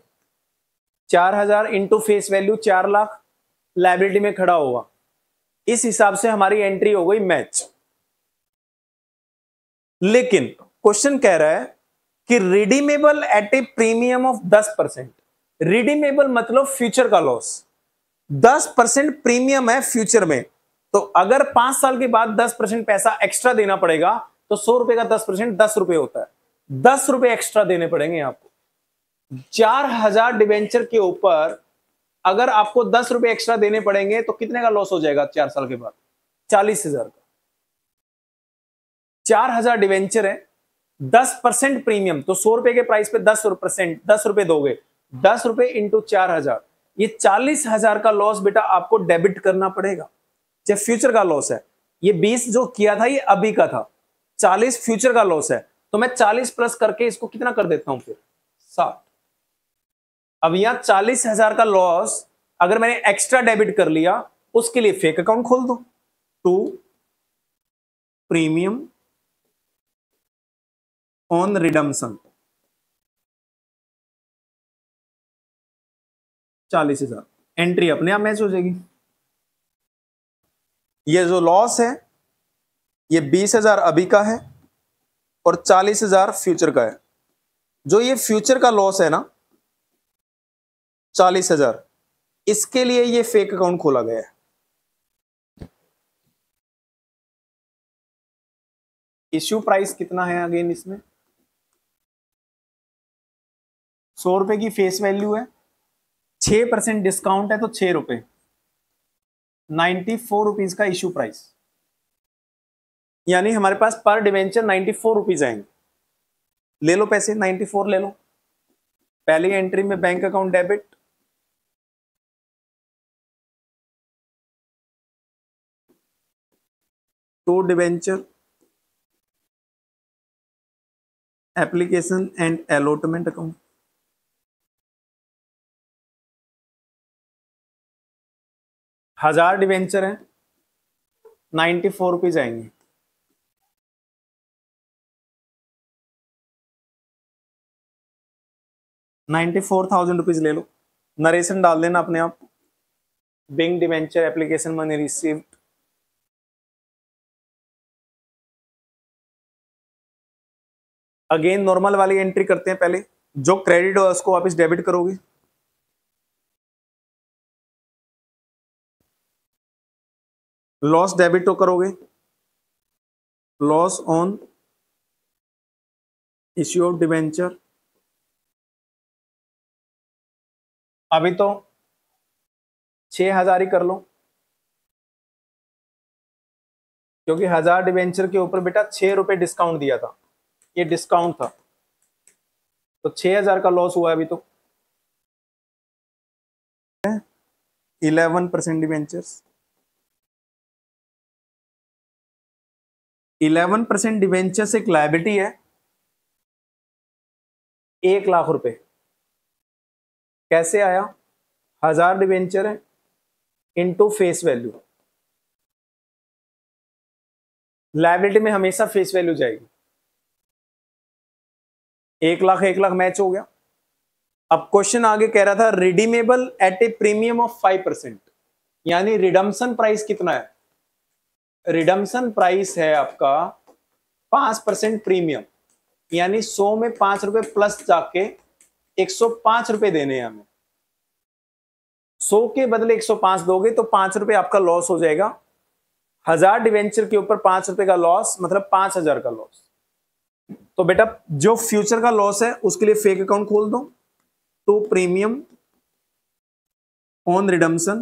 4000 into face value 4 lakh liability में खड़ा होगा। इस हिसाब से हमारी एंट्री हो गई मैच। लेकिन क्वेश्चन कह रहा है कि redeemable eight A premium of 10%। Redeemable मतलब फ्यूचर का लॉस। 10% प्रीमियम है फ्यूचर में, तो अगर 5 साल के बाद 10% पैसा एक्स्ट्रा देना पड़ेगा तो 100 रुपए का 10% 10 रुपए होता है। 10 रुपए एक्स्ट्रा देने पड़ेंगे आपको। 4000 डिवेंचर के ऊपर अगर आपको 10 रुपए एक्स्ट्रा देने पड़ेंगे तो कितने का लॉस हो जाएगा 4 साल के बाद? 40,000 का। 4000 डिवेंचर है, 10% प्रीमियम, तो 100 रुपए के प्राइस पे 10%, 10 रुपए दोगे, 10 रुपए इंटू 4000, ये 40,000 का लॉस बेटा आपको डेबिट करना पड़ेगा। जब फ्यूचर का लॉस है, ये 20 जो किया था ये अभी का था, 40 फ्यूचर का लॉस है, तो मैं 40 प्लस करके इसको कितना कर देता हूं फिर 60। अब यहां 40,000 का लॉस अगर मैंने एक्स्ट्रा डेबिट कर लिया, उसके लिए फेक अकाउंट खोल दो, to premium on redemption 40,000, entry अपने आप मैच हो जाएगी। ये जो लॉस है ये 20,000 अभी का है और 40,000 फ्यूचर का है। जो ये फ्यूचर का लॉस है ना 40,000, इसके लिए ये फेक अकाउंट खोला गया है। इश्यू प्राइस कितना है अगेन इसमें? 100 रुपए की फेस वैल्यू है, 6% डिस्काउंट है तो 6 रुपए, 94 रुपीज का इश्यू प्राइस, यानी हमारे पास पर डिवेंचर 94 रुपीज आएंगे। ले लो पैसे, 94 ले लो। पहली एंट्री में bank account debit, to debenture application and allotment account, हजार डिवेंचर है, 94 रुपीज आएंगे। ₹94,000 ले लो, नरेशन डाल देना अपने आप। Bank debenture application money received, again normal वाली एंट्री करते हैं। पहले जो क्रेडिट हो उसको वापस डेबिट करोगे, लॉस डेबिट तो करोगे, loss on issue of debenture. अभी तो 6,000 ही कर लो, क्योंकि 1000 डिवेंचर के ऊपर बेटा 6 रुपए डिस्काउंट दिया था, ये डिस्काउंट था, तो 6,000 का लॉस हुआ अभी तो। 11% डिवेंचर्स, 11% डिवेंचर्स एक लायबिलिटी है 1 लाख रुपए। कैसे आया? 1000 डिवेंचर है इनटू फेस वैल्यू, लायबिलिटी में हमेशा फेस वैल्यू जाएगी। 1 लाख 1 लाख मैच हो गया। अब क्वेश्चन आगे कह रहा था redeemable eight A premium of 5%, यानी रिडम्पशन प्राइस कितना है? रिडम्पशन प्राइस है आपका 5% प्रीमियम, यानी 100 में 5 रुपए प्लस जाके 105 रुपए देने हैं हमें। 100 के बदले 105 दोगे तो 5 रुपए आपका लॉस हो जाएगा। 1000 डिवेंचर के ऊपर 5 रुपए का लॉस मतलब 5,000 का लॉस। तो बेटा जो फ्यूचर का लॉस है उसके लिए फेक अकाउंट खोल दो, to premium on redemption.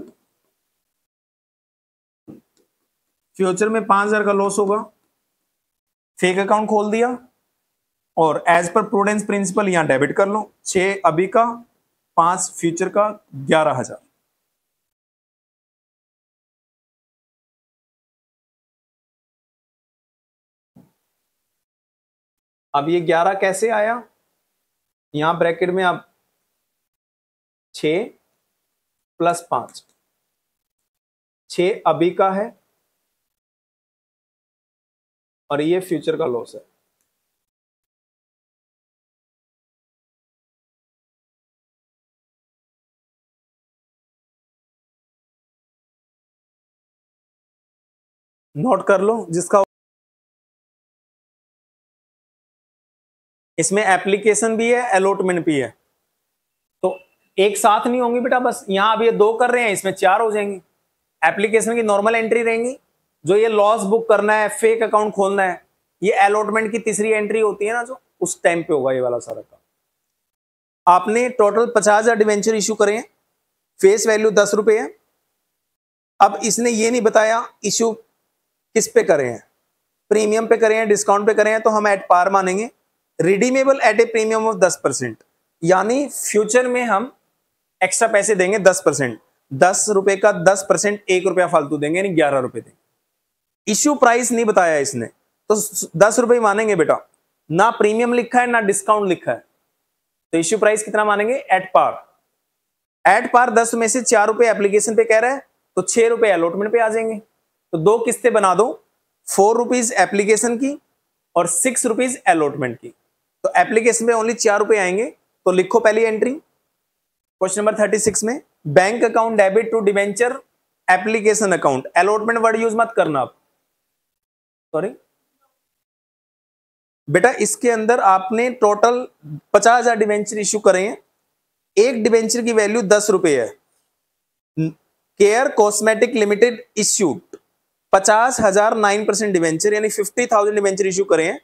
Future में 5,000 का लॉस होगा, फेक अकाउंट खोल दिया और एज पर प्रूडेंस प्रिंसिपल यहां डेबिट कर लो। 6 अभी का, 5 फ्यूचर का, 11,000। अब ये 11 कैसे आया? यहां ब्रैकेट में आप 6 + 5, 6 अभी का है और ये फ्यूचर का लॉस है। नोट कर लो जिसका, इसमें एप्लीकेशन भी है अलॉटमेंट भी है, तो एक साथ नहीं होंगी बेटा, बस यहां अभी ये 2 कर रहे हैं, इसमें 4 हो जाएंगी। एप्लीकेशन की नॉर्मल एंट्री रहेंगी, जो ये लॉस बुक करना है, फेक अकाउंट खोलना है, ये अलॉटमेंट की तीसरी एंट्री होती है ना, जो उस टाइम पे होगा ये वाला सारा काम। आपने टोटल 50,000 डिवेंचर इशू करे हैं, फेस वैल्यू 10 रुपए है। अब इसने ये नहीं बताया इशू किस पे करे हैं, प्रीमियम पे करे हैं, डिस्काउंट पे करे हैं, तो हम एट पार मानेंगे। Redeemable eight A premium of 10%, यानी फ्यूचर में हम एक्स्ट्रा पैसे देंगे 10%, 10 रुपए का 10% 1 रुपया फालतू देंगे, यानी 11 रुपए देंगे। इश्यू प्राइस नहीं बताया इसने, तो 10 रुपए मानेंगे बेटा, ना प्रीमियम लिखा है ना डिस्काउंट लिखा है, तो इश्यू प्राइस कितना मानेंगे, एट पार। एट पार 10 में से 4 रुपए एप्लीकेशन पे कह रहा है, तो 6 रुपए अलॉटमेंट पे आ जाएंगे। तो 2 किस्तें बना दो, 4 रुपीज एप्लीकेशन की और 6 रुपीज अलॉटमेंट की। तो एप्लीकेशन में ओनली 4 रुपए आएंगे, तो लिखो पहली एंट्री क्वेश्चन नंबर 36 में, bank account debit to debenture application account. Allotment word use मत करना आप, सॉरी बेटा। इसके अंदर आपने टोटल 50,000 डिवेंचर इश्यू करे हैं, एक डिवेंचर की वैल्यू 10 रुपए है। Care cosmetic limited issued 50,000 9% debenture, यानी 50,000 डिवेंचर इश्यू करे हैं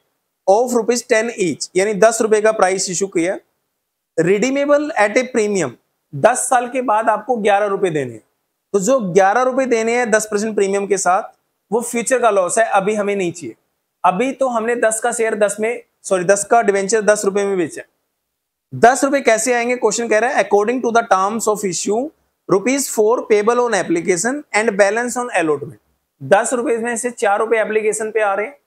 ऑफ ₹10 ईच, यानी 10 रुपए का प्राइस इश्यू किया। रिडीमेबल एट ए प्रीमियम, 10 साल के बाद आपको 11 रुपए देने हैं, तो जो 11 रुपए देने हैं 10% प्रीमियम के साथ, वो फ्यूचर का लॉस है, अभी हमें नहीं चाहिए। अभी तो हमने 10 का शेयर 10 का डिवेंचर 10 रुपए में बेचा। 10 रुपए कैसे आएंगे, क्वेश्चन कह रहा है according to the terms of issue ₹4 payable on application and balance on allotment. 10 रुपए में से 4 रुपए एप्लीकेशन पे आ रहे हैं,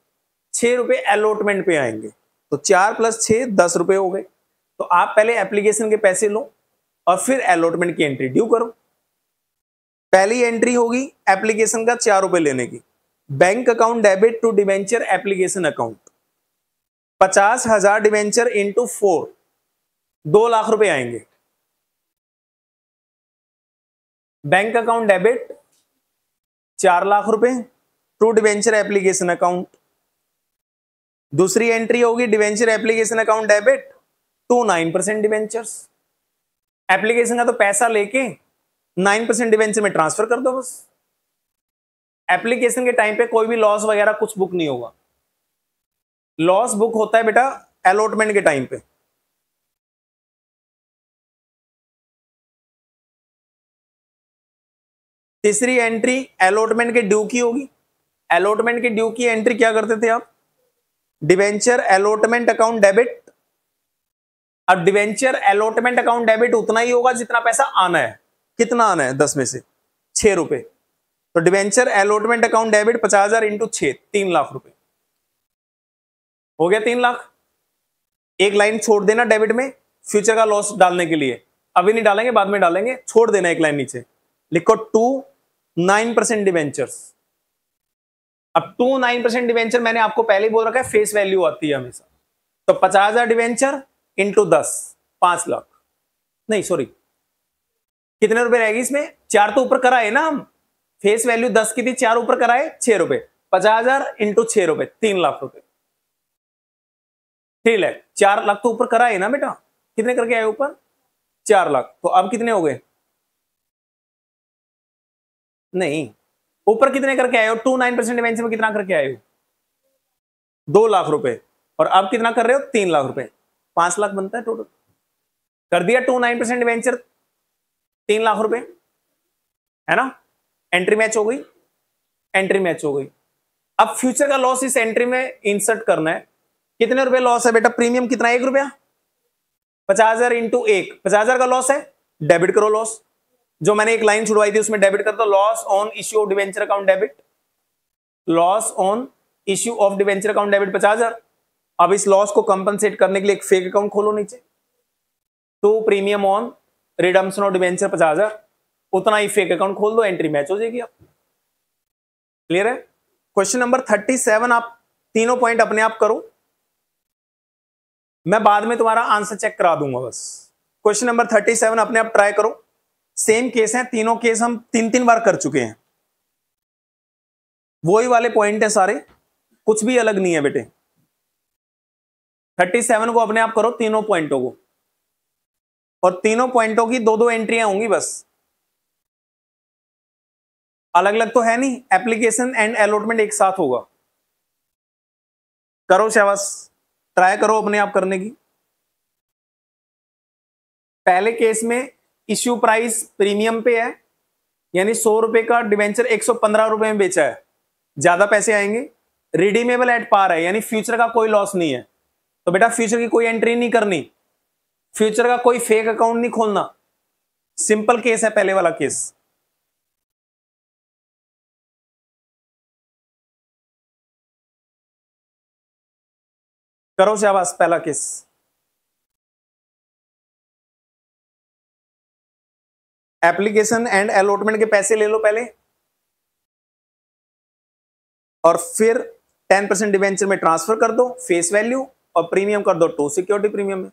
6 रुपए अलॉटमेंट पे आएंगे, तो 4 + 6 10 रुपए हो गए। तो आप पहले एप्लीकेशन के पैसे लो और फिर अलॉटमेंट की एंट्री ड्यू करो। पहली एंट्री होगी एप्लीकेशन का 4 रुपए लेने की, bank account debit to debenture application account, 50,000 debenture into 4, 2 lakh रुपए आएंगे। बैंक अकाउंट डेबिट 4 लाख रुपए टू डिवेंचर एप्लीकेशन अकाउंट। दूसरी एंट्री होगी debenture application account debit to 9% debentures. Application का तो पैसा लेके 9% डिवेंचर में ट्रांसफर कर दो बस। एप्लीकेशन के टाइम पे कोई भी लॉस वगैरह कुछ बुक नहीं होगा, लॉस बुक होता है बेटा अलॉटमेंट के टाइम पे। तीसरी एंट्री अलॉटमेंट के ड्यू की होगी। अलॉटमेंट के ड्यू की एंट्री क्या करते थे आप, डिवेंचर अलॉटमेंट अकाउंट डेबिट। अब डिवेंचर अलॉटमेंट अकाउंट डेबिट उतना ही होगा जितना पैसा आना है। कितना आना है, 10 में से 6 रुपए, तो debenture allotment account debit 50,000 into 6, 3 lakh रुपए हो गया। 3 लाख। एक लाइन छोड़ देना डेबिट में फ्यूचर का लॉस डालने के लिए, अभी नहीं डालेंगे बाद में डालेंगे, छोड़ देना एक लाइन नीचे, लिखो 9% डिवेंचर्स। अब 9% डिवेंचर मैंने आपको पहले ही बोल रखा है फेस वैल्यू आती है हमेशा, तो 50,000 डिवेंचर इंटू 10, 5 लाख, नहीं सॉरी कितने रुपए रहेगी इसमें, 4 तो ऊपर कराए ना हम, फेस वैल्यू 10 की थी, 4 ऊपर कराए 6 रुपए, 50,000 इंटू 6 रुपए 3 लाख रुपए, 3 लाख। 4 लाख तो ऊपर कराए ना बेटा, कितने करके आए ऊपर, 4 लाख। तो अब कितने हो गए, नहीं ऊपर कितने करके आए हो, 9% डिवेंचर में कितना करके आए हो, 2 लाख रुपए, और अब कितना कर रहे हो, 3 लाख रुपए, 5 लाख बनता है टोटल। कर दिया 9% डिवेंचर 3 लाख रुपए, है ना। एंट्री मैच हो गई, एंट्री मैच हो गई। अब फ्यूचर का लॉस इस एंट्री में इंसर्ट करना है। कितने रुपए लॉस है बेटा, प्रीमियम कितना, 1 रुपया, 50,000 इंटू 1, 50,000 का लॉस है, डेबिट करो लॉस, जो मैंने एक लाइन छुड़वाई थी उसमें डेबिट कर दो, loss on issue of debenture account debit, loss on issue of debenture account debit 50,000। अब इस लॉस को कंपनसेट करने के लिए एक फेक अकाउंट खोलो नीचे, to premium on redemption of debenture 50,000, उतना ही फेक अकाउंट खोल दो, एंट्री मैच हो जाएगी। अब क्लियर है? क्वेश्चन नंबर 37 आप तीनों पॉइंट अपने आप करो, मैं बाद में तुम्हारा आंसर चेक करा दूंगा बस। क्वेश्चन नंबर 37 अपने आप ट्राई करो, सेम केस है, तीनों केस हम 3-3 बार कर चुके हैं, वही वाले पॉइंट है सारे, कुछ भी अलग नहीं है बेटे। 37 को अपने आप करो तीनों पॉइंटों को, और तीनों पॉइंटों की 2-2 एंट्रियां होंगी बस, अलग अलग तो है नहीं, एप्लीकेशन एंड अलॉटमेंट एक साथ होगा। करो शाबाश, ट्राई करो अपने आप करने की। पहले केस में इश्यू प्राइस प्रीमियम पे है, यानी 100 रुपए का डिवेंचर 115 रुपए में बेचा है, ज्यादा पैसे आएंगे। रिडीमेबल एट पार है, यानी फ्यूचर का कोई लॉस नहीं है, तो बेटा फ्यूचर की कोई एंट्री नहीं करनी, फ्यूचर का कोई फेक अकाउंट नहीं खोलना। सिंपल केस है पहले वाला केस। करो शाबाश, पहला केस। एप्लीकेशन एंड अलॉटमेंट के पैसे ले लो पहले, और फिर 10% डिवेंचर में ट्रांसफर कर दो फेस वैल्यू, और प्रीमियम कर दो 2 सिक्योरिटी प्रीमियम में।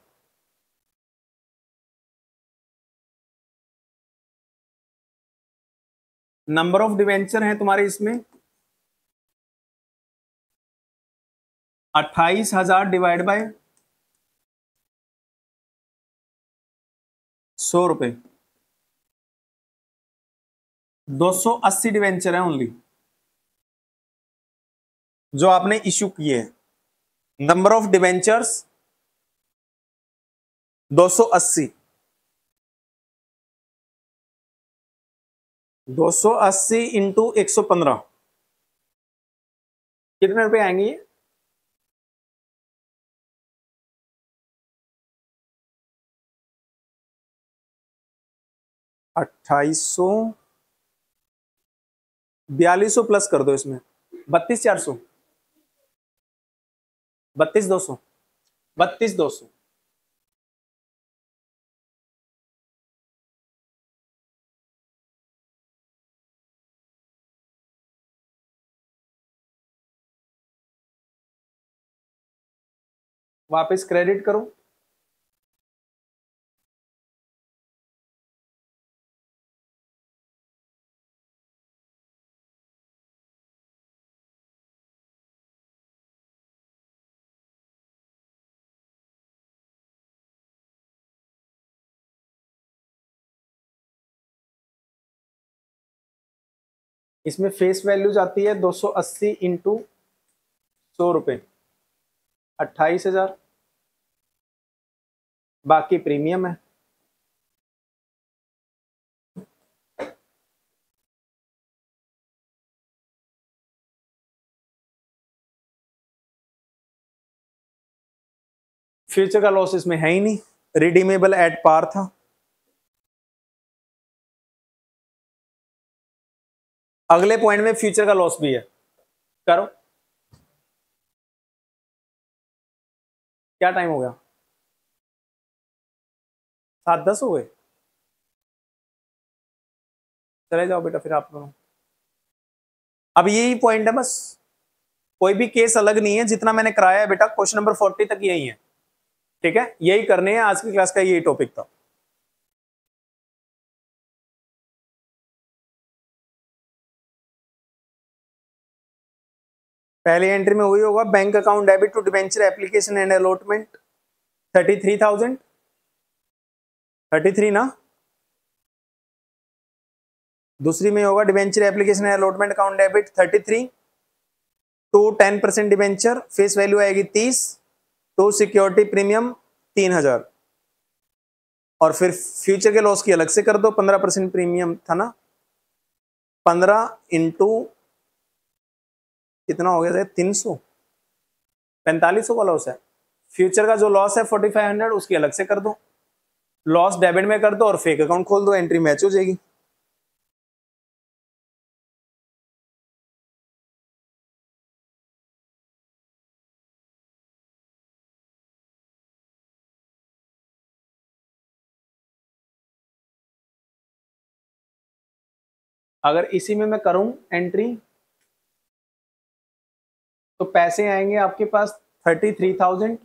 नंबर ऑफ डिवेंचर है तुम्हारे इसमें 28,000 डिवाइड बाय 100 रुपए, 280 डिवेंचर है ओनली जो आपने इश्यू किए हैं। नंबर ऑफ डिवेंचर्स 280, 280 इंटू 115, कितने रुपए आएंगे ये? 2800, 4200 प्लस कर दो इसमें, 32,400, 32,200, 32,200। वापस क्रेडिट करो, इसमें फेस वैल्यू जाती है 280 इंटू 100 रुपए, 28,000, बाकी प्रीमियम है। फ्यूचर का लॉस इसमें है ही नहीं, रिडीमेबल एट पार था। अगले पॉइंट में फ्यूचर का लॉस भी है, करो। क्या टाइम हो गया? 7:10 हो गए, चले जाओ बेटा फिर आप लोग। अब यही पॉइंट है बस, कोई भी केस अलग नहीं है, जितना मैंने कराया है बेटा क्वेश्चन नंबर 40 तक यही है, ठीक है? यही करने हैं, आज की क्लास का यही टॉपिक था। पहली एंट्री में वही होगा, bank account debit to debenture application and allotment 33,000, 33 ना। दूसरी में होगा debenture application and allotment account debit 33 to 10% debenture, face value आएगी 30, टू सिक्योरिटी प्रीमियम 3,000, और फिर फ्यूचर के लॉस की अलग से कर दो, 15% प्रीमियम था ना, 15 इंटू कितना हो गया? 300, 4500 का लॉस है। फ्यूचर का जो लॉस है 4500, उसकी अलग से कर दो, लॉस डेबिट में कर दो और फेक अकाउंट खोल दो, एंट्री मैच हो जाएगी। अगर इसी में मैं करूं एंट्री तो पैसे आएंगे आपके पास 33,000।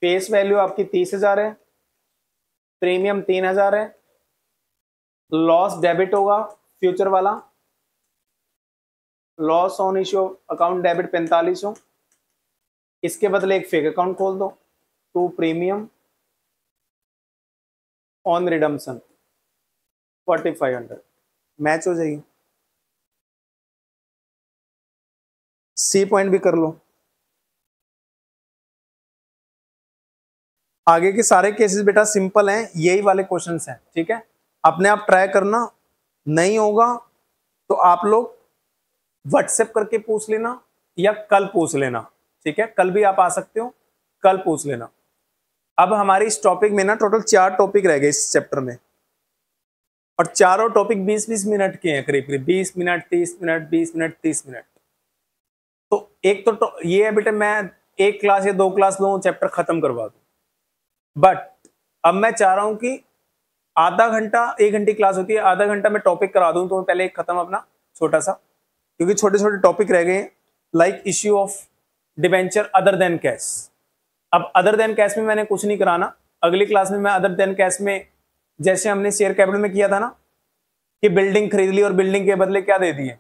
फेस वैल्यू आपकी 30,000 है, प्रीमियम 3,000 है, लॉस डेबिट होगा फ्यूचर वाला, loss on issue account debit 4500, इसके बदले एक फेक अकाउंट खोल दो, to premium on redemption 4500, match हो जाएगी। सी पॉइंट भी कर लो। आगे के सारे केसेस बेटा सिंपल हैं, यही वाले क्वेश्चंस हैं, ठीक है। अपने आप ट्राई करना, नहीं होगा तो आप लोग व्हाट्सएप करके पूछ लेना या कल पूछ लेना, ठीक है। कल भी आप आ सकते हो, कल पूछ लेना। अब हमारी इस टॉपिक में ना टोटल 4 टॉपिक रह गए इस चैप्टर में, और चारों टॉपिक 20-20 मिनट के हैं, करीब करीब 20 मिनट, 30 मिनट, 20 मिनट, 30 मिनट। तो एक तो ये है बेटा, मैं 1 क्लास या 2 क्लास लूं, चैप्टर खत्म करवा दूं, बट अब मैं चाह रहा हूं कि आधा घंटा, 1 घंटे क्लास होती है, आधा घंटा मैं टॉपिक करा दूं, तो पहले एक खत्म अपना छोटा सा, क्योंकि छोटे छोटे टॉपिक रह गए, like issue of debenture other than cash. अब अदर देन कैश में मैंने कुछ नहीं कराना, अगली क्लास में मैं अदर देन कैश में, जैसे हमने शेयर कैपिटल में किया था ना, कि बिल्डिंग खरीद ली और बिल्डिंग के बदले क्या दे दिए,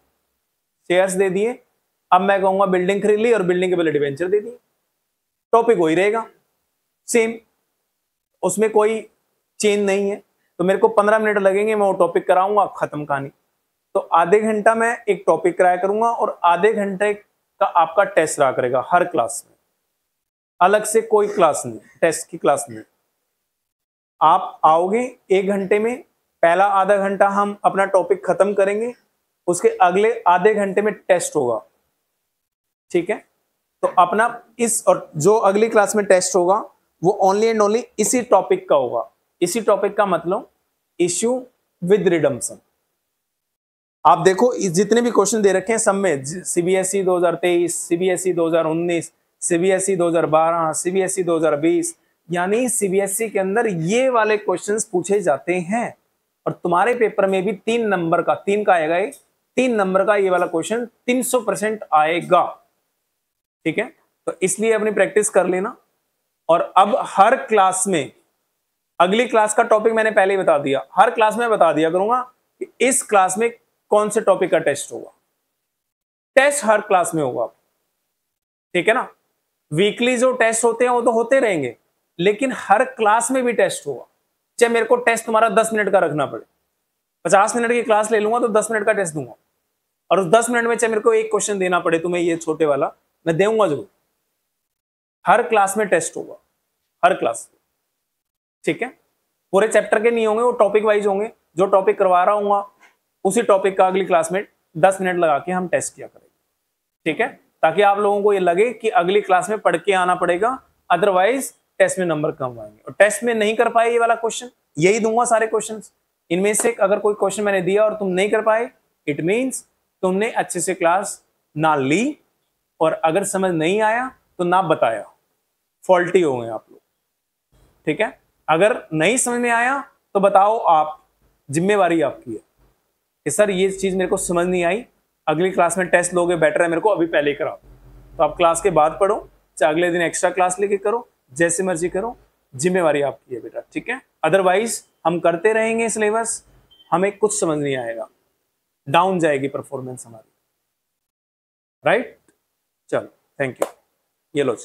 शेयर्स दे दिए। अब मैं कहूंगा बिल्डिंग खरीद ली और बिल्डिंग के बदले डिबेंचर दे दिए, टॉपिक वही रहेगा सेम, उसमें कोई चेंज नहीं है। तो मेरे को 15 मिनट लगेंगे, मैं वो टॉपिक कराऊंगा, खत्म कहानी। तो आधे घंटा मैं एक टॉपिक कराया करूंगा और आधे घंटे का आपका टेस्ट रहा करेगा हर क्लास में, अलग से कोई क्लास नहीं, टेस्ट की क्लास नहीं। आप आओगे 1 घंटे में, पहला आधा घंटा हम अपना टॉपिक खत्म करेंगे, उसके अगले आधे घंटे में टेस्ट होगा, ठीक है। तो अपना इस, और जो अगली क्लास में टेस्ट होगा वो ओनली एंड ओनली इसी टॉपिक का होगा। इसी टॉपिक का मतलब इश्यू विद रिडम्पशन। आप देखो जितने भी क्वेश्चन दे रखे हैं सब में, सीबीएसई 2023, सीबीएसई 2019, सीबीएसई 2012, सीबीएसई 2020, यानी सीबीएसई के अंदर ये वाले क्वेश्चंस पूछे जाते हैं। और तुम्हारे पेपर में भी 3 नंबर का, 3 का आएगा, 3 नंबर का ये वाला क्वेश्चन 300% आएगा, ठीक है। तो इसलिए अपनी प्रैक्टिस कर लेना। और अब हर क्लास में, अगली क्लास का टॉपिक मैंने पहले ही बता दिया, हर क्लास में बता दिया करूंगा कि इस क्लास में कौन से टॉपिक का टेस्ट होगा। टेस्ट हर क्लास में होगा, ठीक है ना। वीकली जो टेस्ट होते हैं वो तो होते रहेंगे, लेकिन हर क्लास में भी टेस्ट होगा। चाहे मेरे को टेस्ट तुम्हारा 10 मिनट का रखना पड़े, 50 मिनट की क्लास ले लूंगा तो 10 मिनट का टेस्ट दूंगा, और उस 10 मिनट में चाहे मेरे को एक क्वेश्चन देना पड़े तुम्हें, ये छोटे वाला मैं दूंगा जरूर। हर क्लास में टेस्ट होगा, हर क्लास में, ठीक है। पूरे चैप्टर के नहीं होंगे, वो टॉपिक वाइज होंगे। जो टॉपिक करवा रहा हूँ उसी टॉपिक का अगली क्लास में 10 मिनट लगा के हम टेस्ट किया करेंगे, ठीक है। ताकि आप लोगों को ये लगे कि अगली क्लास में पढ़ के आना पड़ेगा, अदरवाइज टेस्ट में नंबर कम आएंगे। और टेस्ट में नहीं कर पाए ये वाला क्वेश्चन, यही दूंगा सारे क्वेश्चन, इनमें से अगर कोई क्वेश्चन मैंने दिया और तुम नहीं कर पाए, इट मीन्स तुमने अच्छे से क्लास ना ली, और अगर समझ नहीं आया तो ना बताया, फॉल्टी हो गए आप लोग, ठीक है। अगर नहीं समझ में आया तो बताओ, आप, जिम्मेवारी आपकी है कि सर ये चीज मेरे को समझ नहीं आई, अगली क्लास में टेस्ट लोगे, बेटर है मेरे को अभी पहले ही कराओ। तो आप क्लास के बाद पढ़ो, चाहे अगले दिन एक्स्ट्रा क्लास लेके करो, जैसे मर्जी करो, जिम्मेवारी आपकी है बेटा, ठीक है। अदरवाइज हम करते रहेंगे सिलेबस, हमें कुछ समझ नहीं आएगा, डाउन जाएगी परफॉर्मेंस हमारी, राइट। चलो, थैंक यू। ये लो।